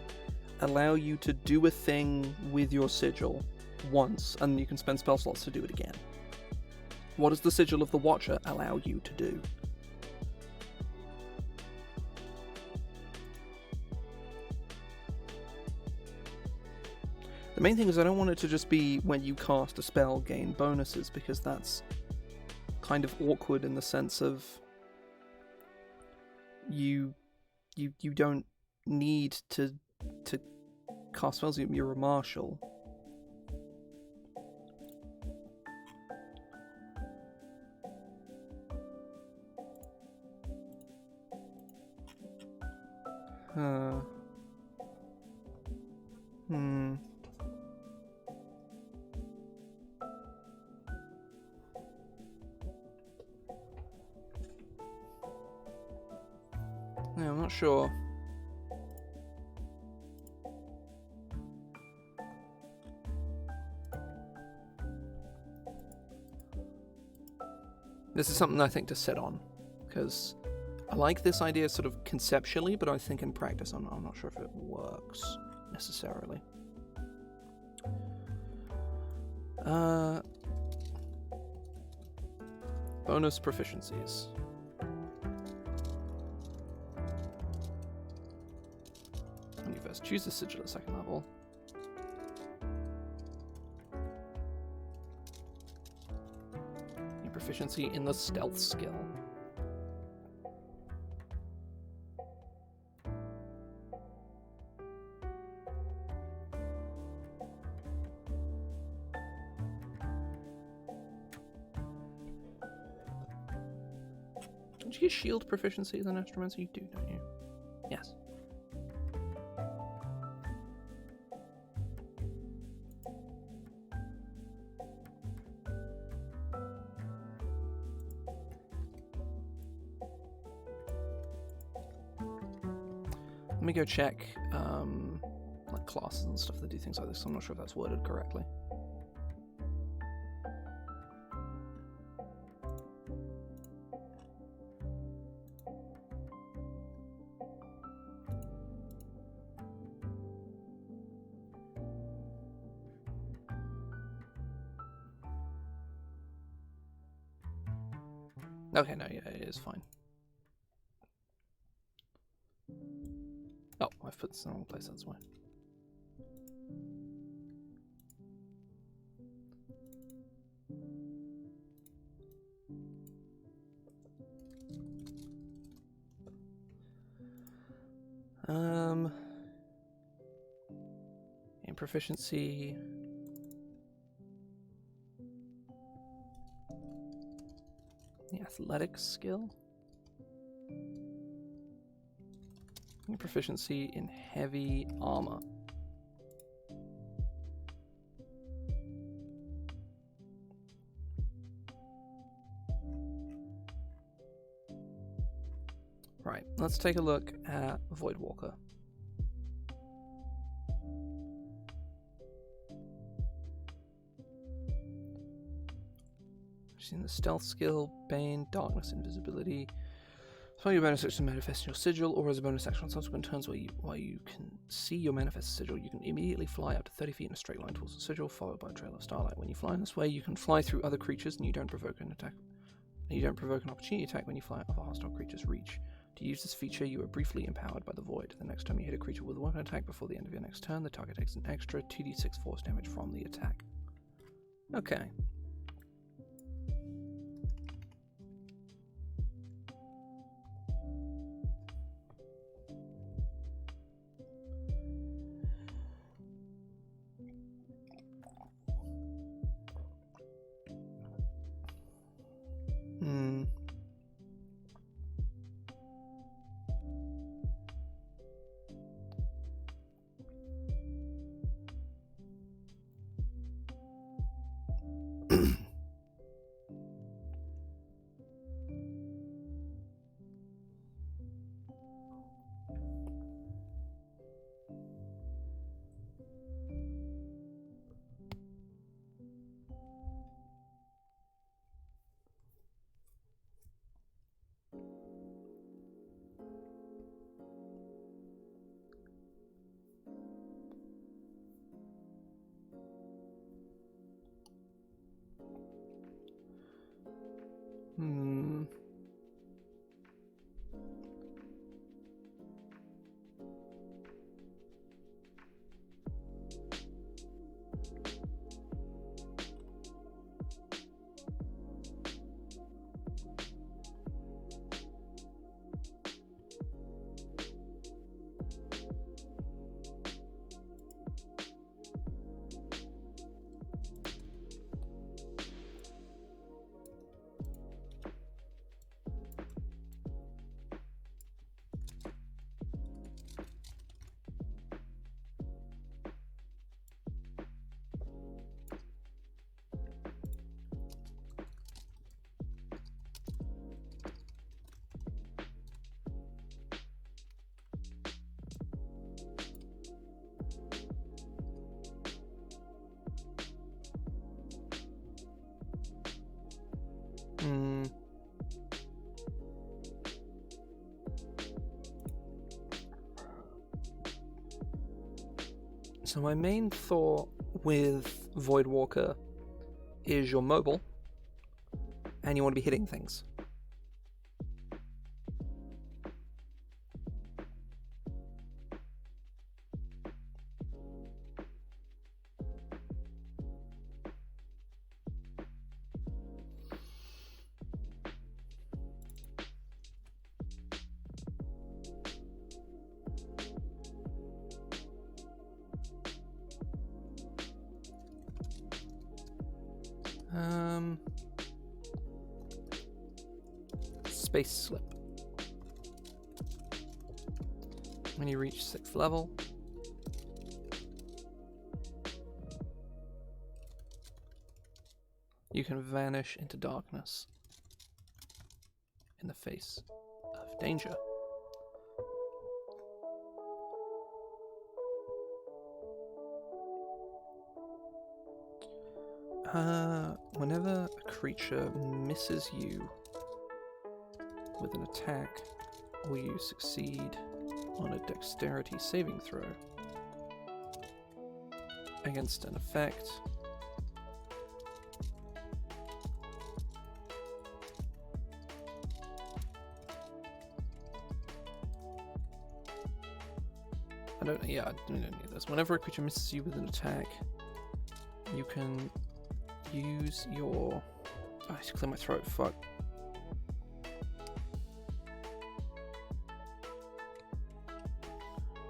allow you to do a thing with your sigil once, and you can spend spell slots to do it again. What does the Sigil of the Watcher allow you to do? The main thing is I don't want it to just be when you cast a spell gain bonuses, because that's kind of awkward in the sense of you don't need to cast spells. You're a marshal. Yeah, I'm not sure. This is something I think to sit on, because I like this idea sort of conceptually, but I think in practice I'm not sure if it works necessarily. Bonus proficiencies. When you first choose the sigil at 2nd level, your proficiency in the stealth skill. Don't you get shield proficiency as an Astromancer? You do, don't you? Yes. Let me go check like classes and stuff that do things like this. I'm not sure if that's worded correctly. Okay, no, yeah, it is fine. Oh, I've put this in the wrong place, that's why. In proficiency. The athletics skill. Your proficiency in heavy armor. Right, let's take a look at Voidwalker. Seen the stealth skill, Bane, darkness, invisibility. So your bonus action to manifest your sigil, or as a bonus action on subsequent turns while you can see your manifest sigil, you can immediately fly up to 30 feet in a straight line towards the sigil, followed by a trail of starlight. When you fly in this way, you can fly through other creatures, and you don't provoke an attack. You don't provoke an opportunity attack when you fly out of a hostile creature's reach. To use this feature, you are briefly empowered by the void. The next time you hit a creature with a weapon attack before the end of your next turn, the target takes an extra 2d6 force damage from the attack. Okay. So my main thought with Voidwalker is you're mobile, and you want to be hitting things. Space Slip. When you reach 6th level, you can vanish into darkness in the face of danger. Whenever a creature misses you with an attack, or you succeed on a dexterity saving throw against an effect, I don't need this. Whenever a creature misses you with an attack, you can use your... I have to clear my throat, fuck.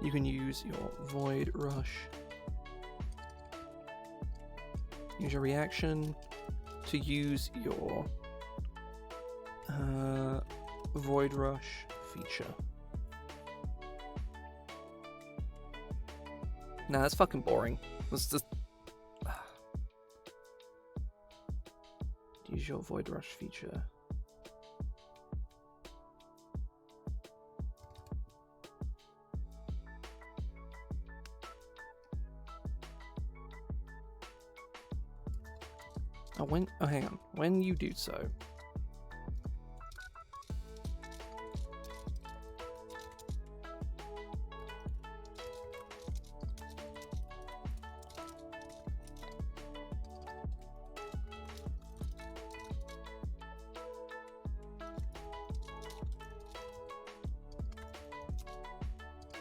You can use your Void Rush. Use your reaction to use your Void Rush feature. Nah, that's fucking boring. Let's just... Use your Void Rush feature. Oh, hang on. When you do so,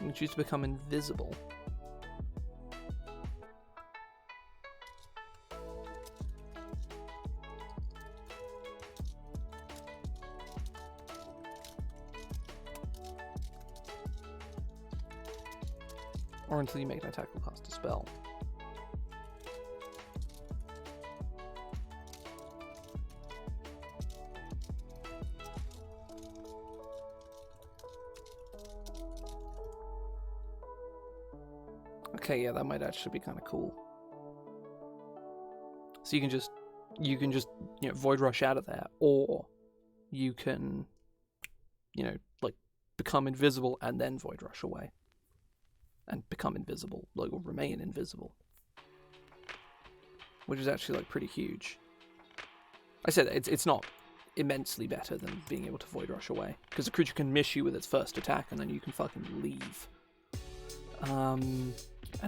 you choose to become invisible. Or until you make an attack or cast a spell. Okay, yeah, that might actually be kind of cool. So you can just Void Rush out of there, or you can like become invisible and then Void Rush away. And become invisible, like, or remain invisible. Which is actually, like, pretty huge. I said it's not immensely better than being able to Void Rush away, because a creature can miss you with its first attack, and then you can fucking leave. And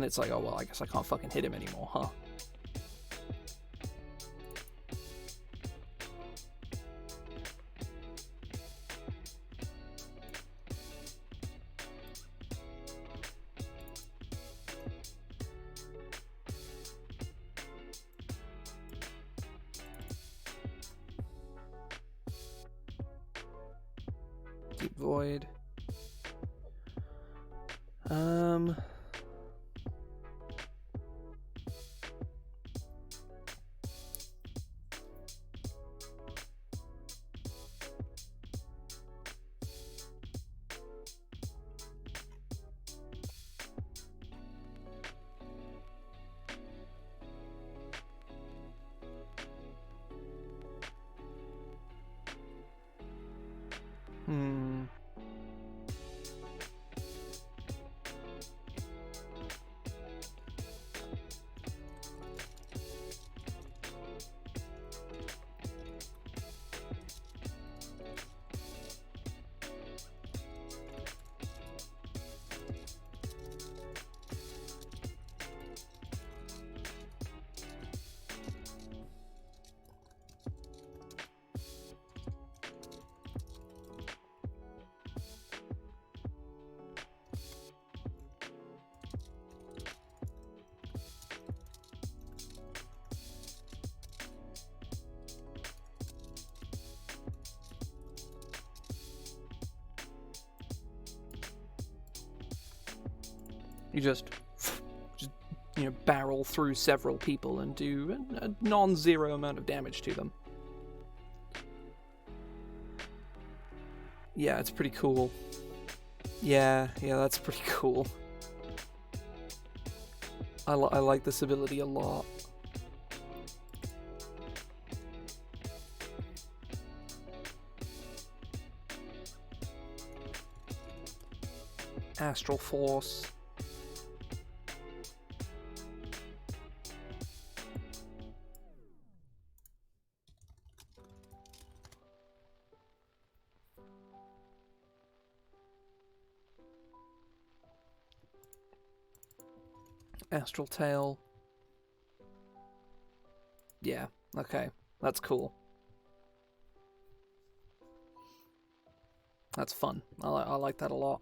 it's like, oh, well, I guess I can't fucking hit him anymore, huh? Deep Void. You just barrel through several people and do a non-zero amount of damage to them. Yeah, it's pretty cool. Yeah, that's pretty cool. I like this ability a lot. Astral Force. Astral Tail. Yeah, okay. That's cool. That's fun. I like that a lot.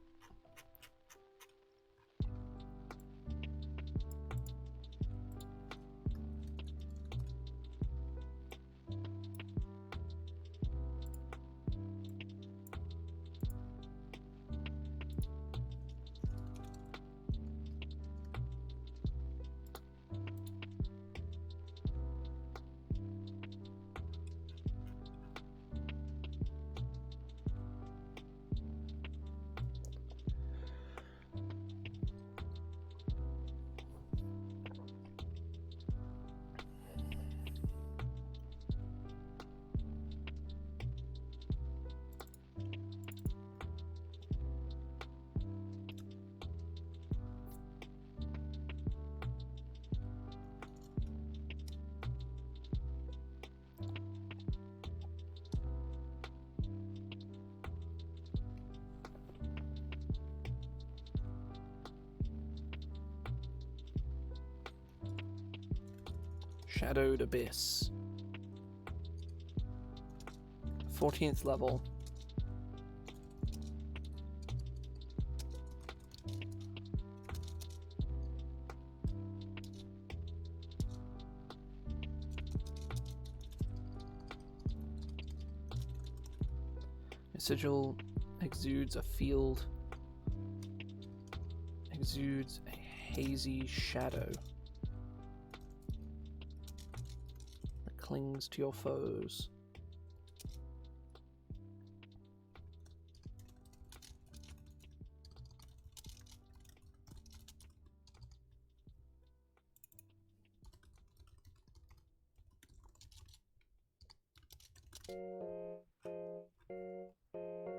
Shadowed Abyss. 14th level. Sigil exudes a field. Exudes a hazy shadow. Clings to your foes.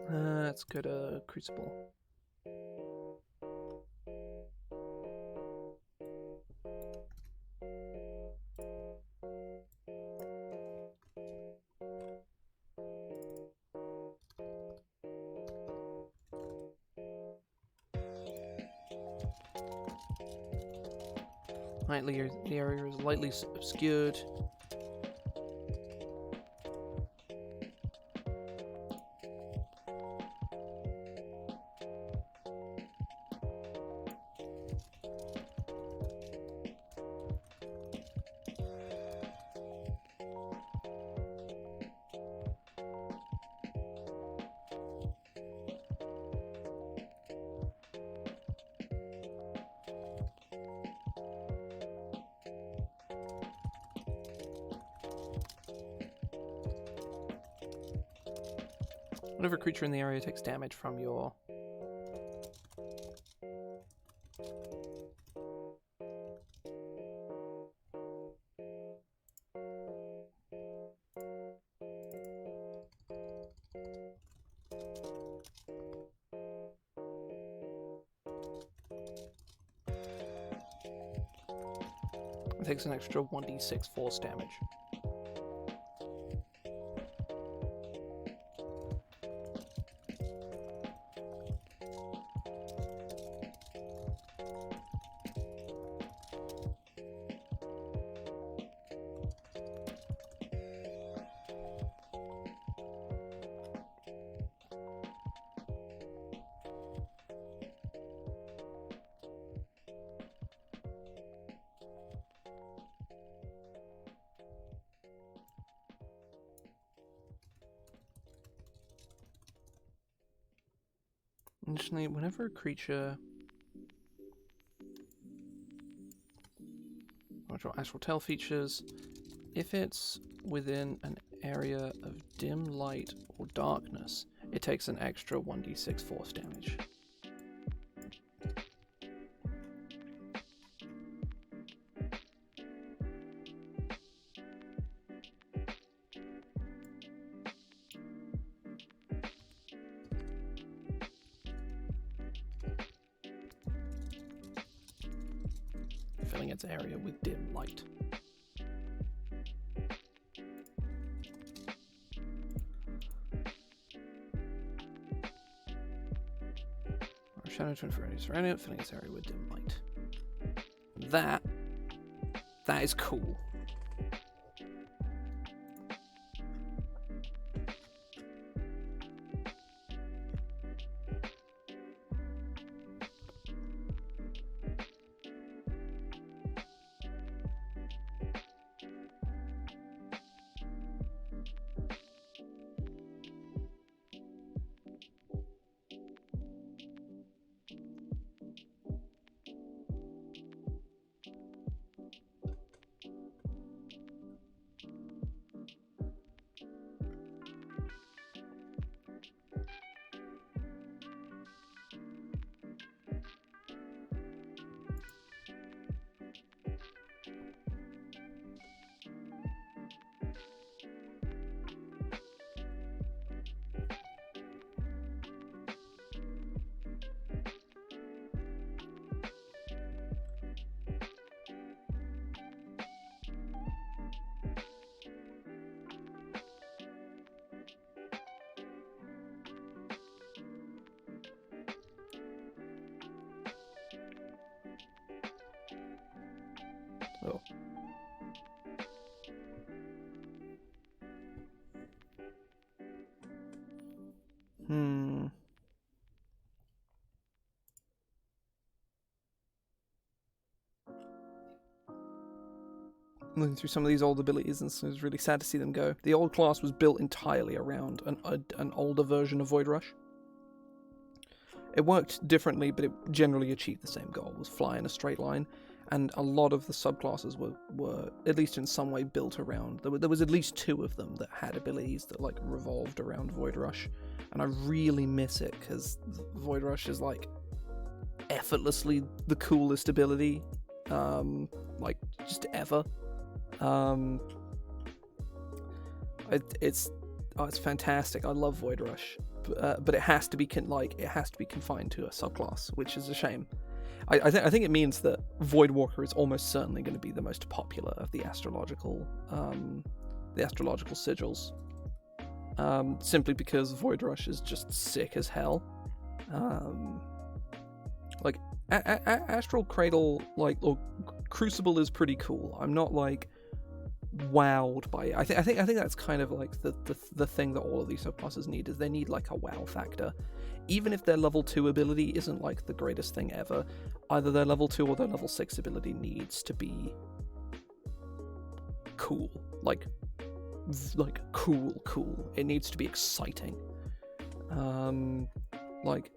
Let's go to Crucible. The area is lightly obscured. Whenever a creature in the area takes damage from your it takes an extra 1d6 force damage. Additionally, whenever a creature Astral Tail features. If it's within an area of dim light or darkness, it takes an extra 1d6 force damage. Filling its area with dim light. Shadow 24 radius around it, filling its area with dim light. That is cool. Oh. Looking through some of these old abilities, and it's really sad to see them go. The old class was built entirely around an older version of Void Rush. It worked differently, but it generally achieved the same goal, was fly in a straight line. And a lot of the subclasses were at least in some way built around. There was at least 2 of them that had abilities that like revolved around Void Rush, and I really miss it because Void Rush is like effortlessly the coolest ability, like just ever. It's fantastic. I love Void Rush, but it has to be confined to a subclass, which is a shame. I think it means that Voidwalker is almost certainly going to be the most popular of the astrological sigils, simply because Void Rush is just sick as hell. Like Astral Cradle, or Crucible is pretty cool. I'm not like wowed by it. I think that's kind of like the thing that all of these subclasses need, is they need like a wow factor. Even if their level 2 ability isn't like the greatest thing ever, either their level 2 or their level 6 ability needs to be cool. Like cool. It needs to be exciting. Like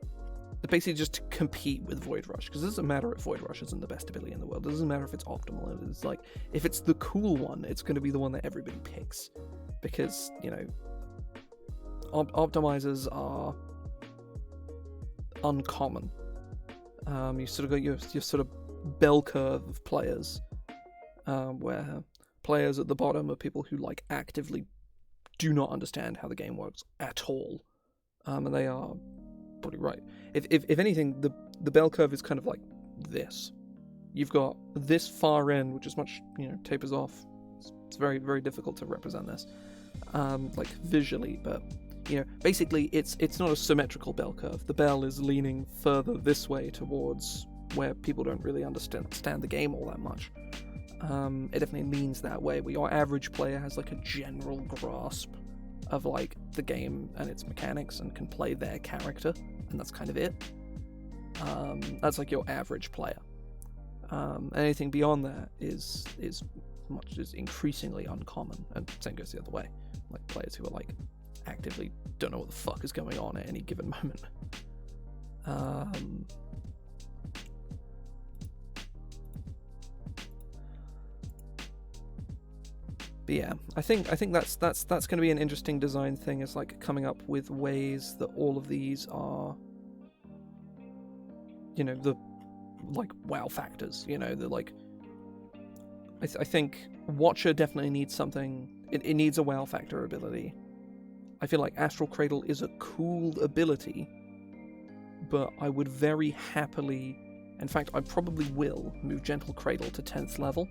basically just to compete with Void Rush, because it doesn't matter if Void Rush isn't the best ability in the world. It doesn't matter if it's optimal. It's like, if it's the cool one, it's going to be the one that everybody picks, because, you know, optimizers are uncommon. You sort of got your sort of bell curve of players, where players at the bottom are people who like actively do not understand how the game works at all, and they are probably right. If anything, the bell curve is kind of like this. You've got this far end, which is much, tapers off. It's very, very difficult to represent this, like visually, but basically it's not a symmetrical bell curve. The bell is leaning further this way towards where people don't really understand the game all that much. It definitely leans that way, where your average player has like a general grasp of like the game and its mechanics and can play their character, and that's kind of it. That's like your average player. Anything beyond that is increasingly uncommon, and same goes the other way. Like players who are like actively don't know what the fuck is going on at any given moment. But yeah, I think that's going to be an interesting design thing. Is like coming up with ways that all of these are, you know, the like wow factors. You know, the like. I think Watcher definitely needs something. It needs a wow factor ability. I feel like Astral Cradle is a cool ability, but I would very happily, in fact, I probably will move Gentle Cradle to 10th level.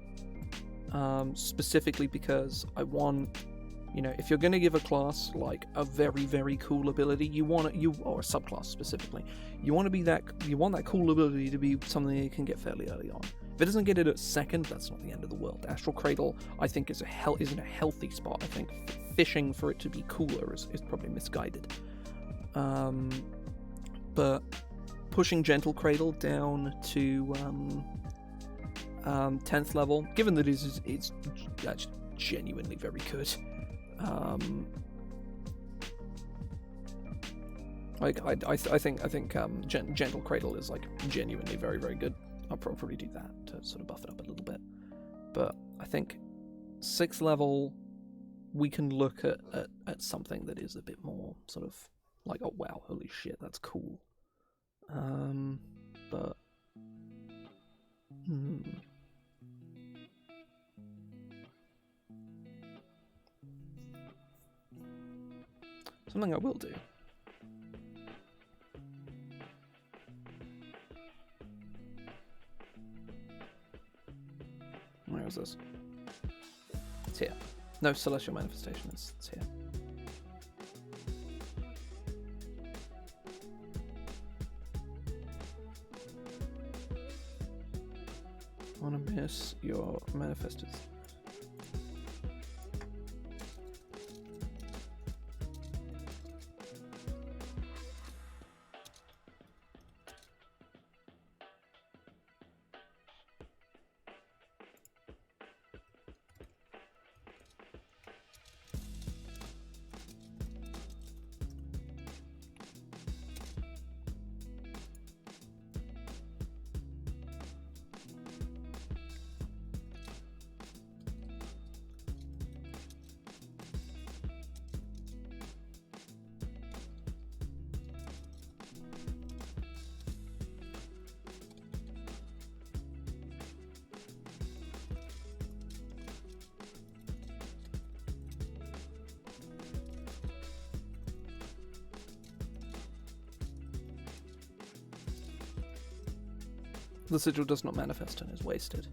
Specifically because I want, you know, if you're going to give a class like a very, very cool ability, or a subclass specifically, you want that cool ability to be something you can get fairly early on. If it doesn't get it at second, that's not the end of the world. Astral Cradle, I think, is in a healthy spot. I think fishing for it to be cooler is probably misguided. But pushing Gentle Cradle down to 10th level, given that it's actually genuinely very good. I think Gentle Cradle is like genuinely very, very good. I'll probably do that to sort of buff it up a little bit. But I think 6th level, we can look at something that is a bit more sort of like, oh wow, holy shit, that's cool. But something I will do. Where is this? It's here. No, Celestial Manifestation, it's here. I want to miss your manifestors. The sigil does not manifest and is wasted.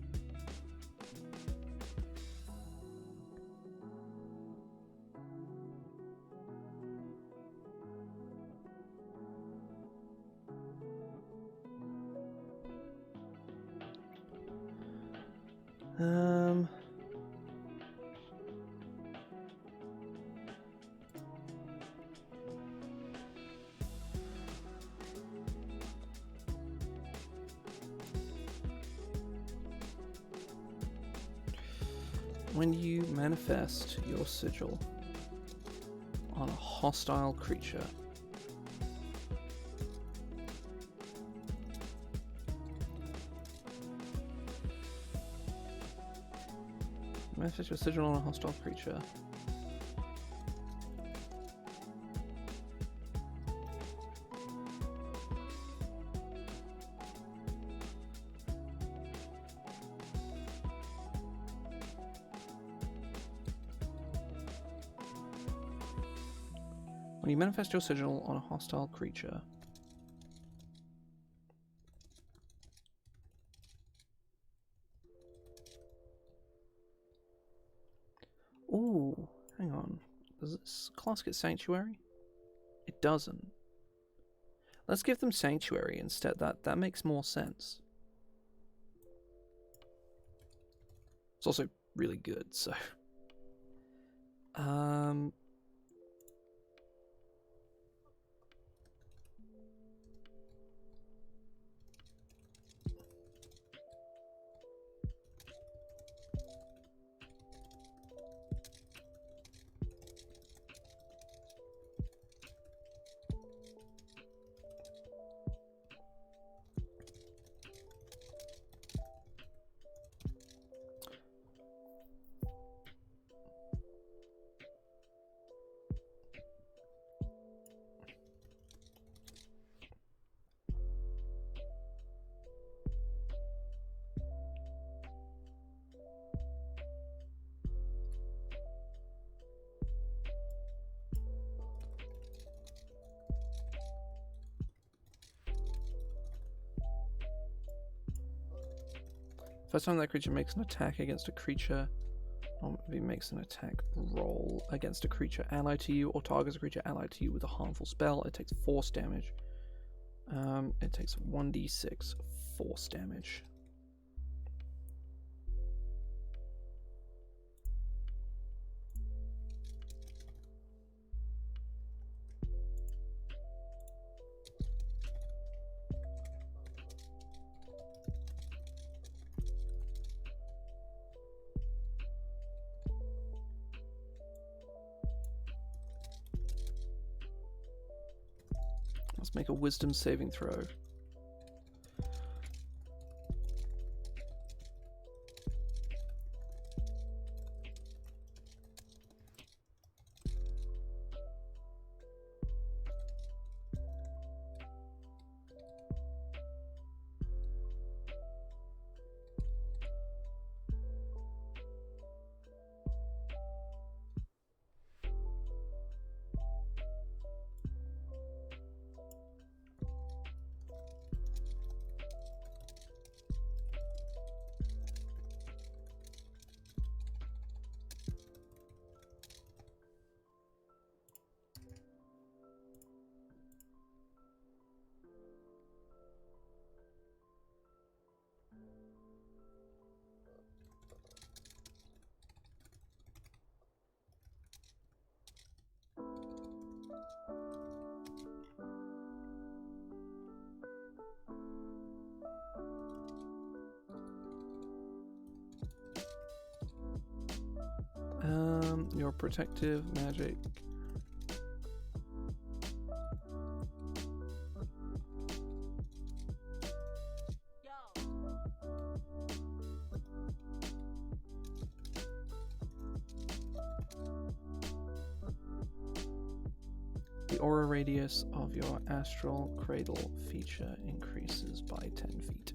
When you manifest your sigil on a hostile creature, manifest your sigil on a hostile creature, when you manifest your sigil on a hostile creature, ooh, hang on. Does this class get Sanctuary? It doesn't. Let's give them Sanctuary instead. That makes more sense. It's also really good, so. First time that creature makes an attack against a creature, or maybe makes an attack roll against a creature allied to you, or targets a creature allied to you with a harmful spell, it takes force damage. It takes 1d6 force damage. Let's make a wisdom saving throw. Your protective magic. The aura radius of your astral cradle feature increases by 10 feet.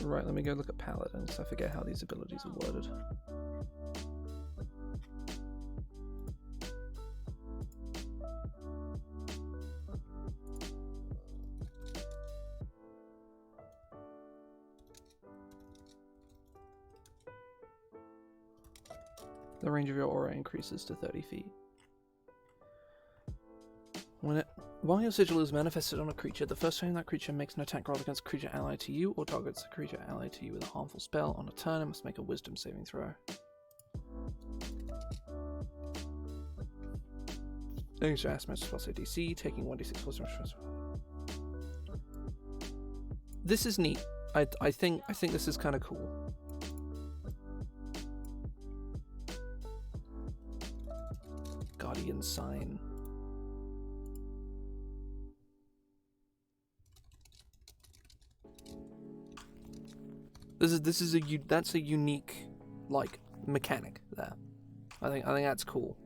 Right, let me go look at Paladins. I forget how these abilities are worded. The range of your aura increases to 30 feet. While your sigil is manifested on a creature, the first time that creature makes an attack roll against a creature allied to you, or targets a creature allied to you with a harmful spell on a turn, it must make a wisdom saving throw. Extra Astromancer plus ADC, taking 1d6 force damage. This is neat. I think this is kind of cool. Guardian sign. That's a unique, like, mechanic there. I think that's cool.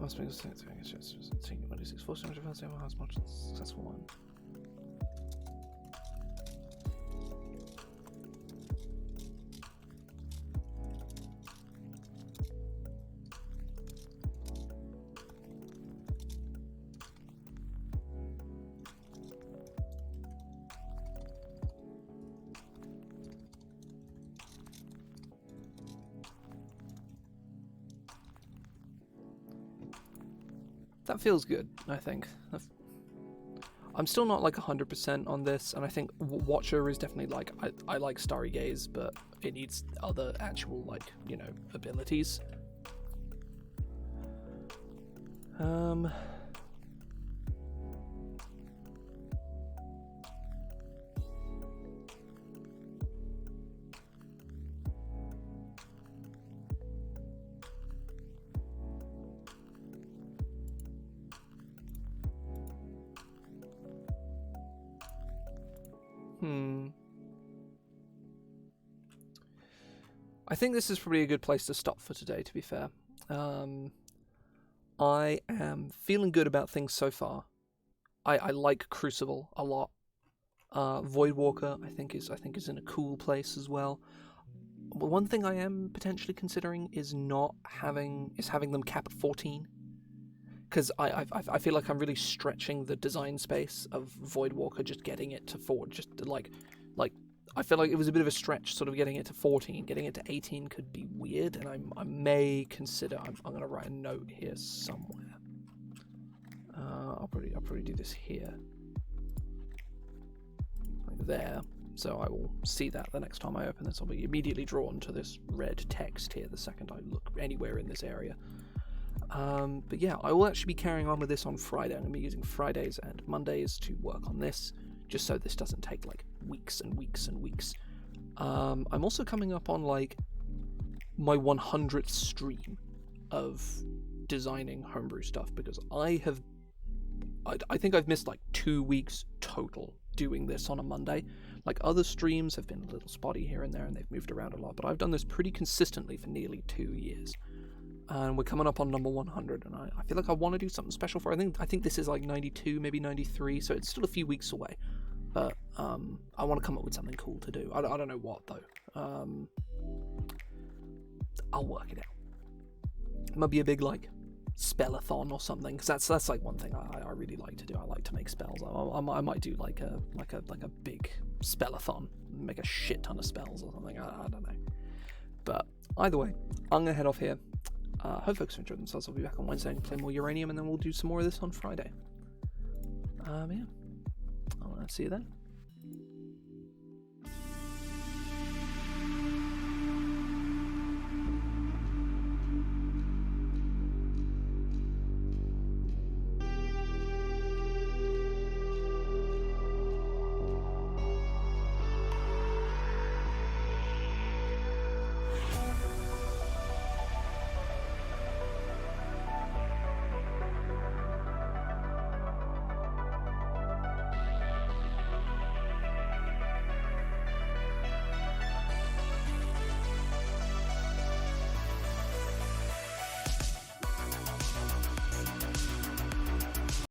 Must be taking 1d6 force damage if has much successful one. That feels good, I think. I'm still not like 100% on this, and I think Watcher is definitely like, I like Starry Gaze, but it needs other actual, like, you know, abilities. Um... I think this is probably a good place to stop for today, to be fair. I am feeling good about things so far. I like Crucible a lot. Voidwalker, I think is in a cool place as well. But one thing I am potentially considering is having them cap at 14. Because I feel like I'm really stretching the design space of Voidwalker, just getting it to 4, just like I feel like it was a bit of a stretch, sort of getting it to 14. Getting it to 18 could be weird, and I may consider. I'm going to write a note here somewhere. I'll probably do this here, like there. So I will see that the next time I open this. I'll be immediately drawn to this red text here the second I look anywhere in this area. But yeah, I will actually be carrying on with this on Friday. I'm going to be using Fridays and Mondays to work on this, just so this doesn't take like weeks and weeks and weeks. I'm also coming up on like my 100th stream of designing homebrew stuff, because I think I've missed like 2 weeks total doing this on a Monday. Like, other streams have been a little spotty here and there, and they've moved around a lot, but I've done this pretty consistently for nearly 2 years. And we're coming up on number 100, and I feel like I want to do something special for it. I think this is like 92, maybe 93, so it's still a few weeks away. But I want to come up with something cool to do. I don't know what, though. I'll work it out. It might be a big, like, spellathon or something, because that's like one thing I really like to do. I like to make spells. I might do like a big spellathon, make a shit ton of spells or something. I don't know. But either way, I'm gonna head off here. Hope folks have enjoyed themselves. I'll be back on Wednesday and play more Uranium, and then we'll do some more of this on Friday. Yeah. I'll see you then.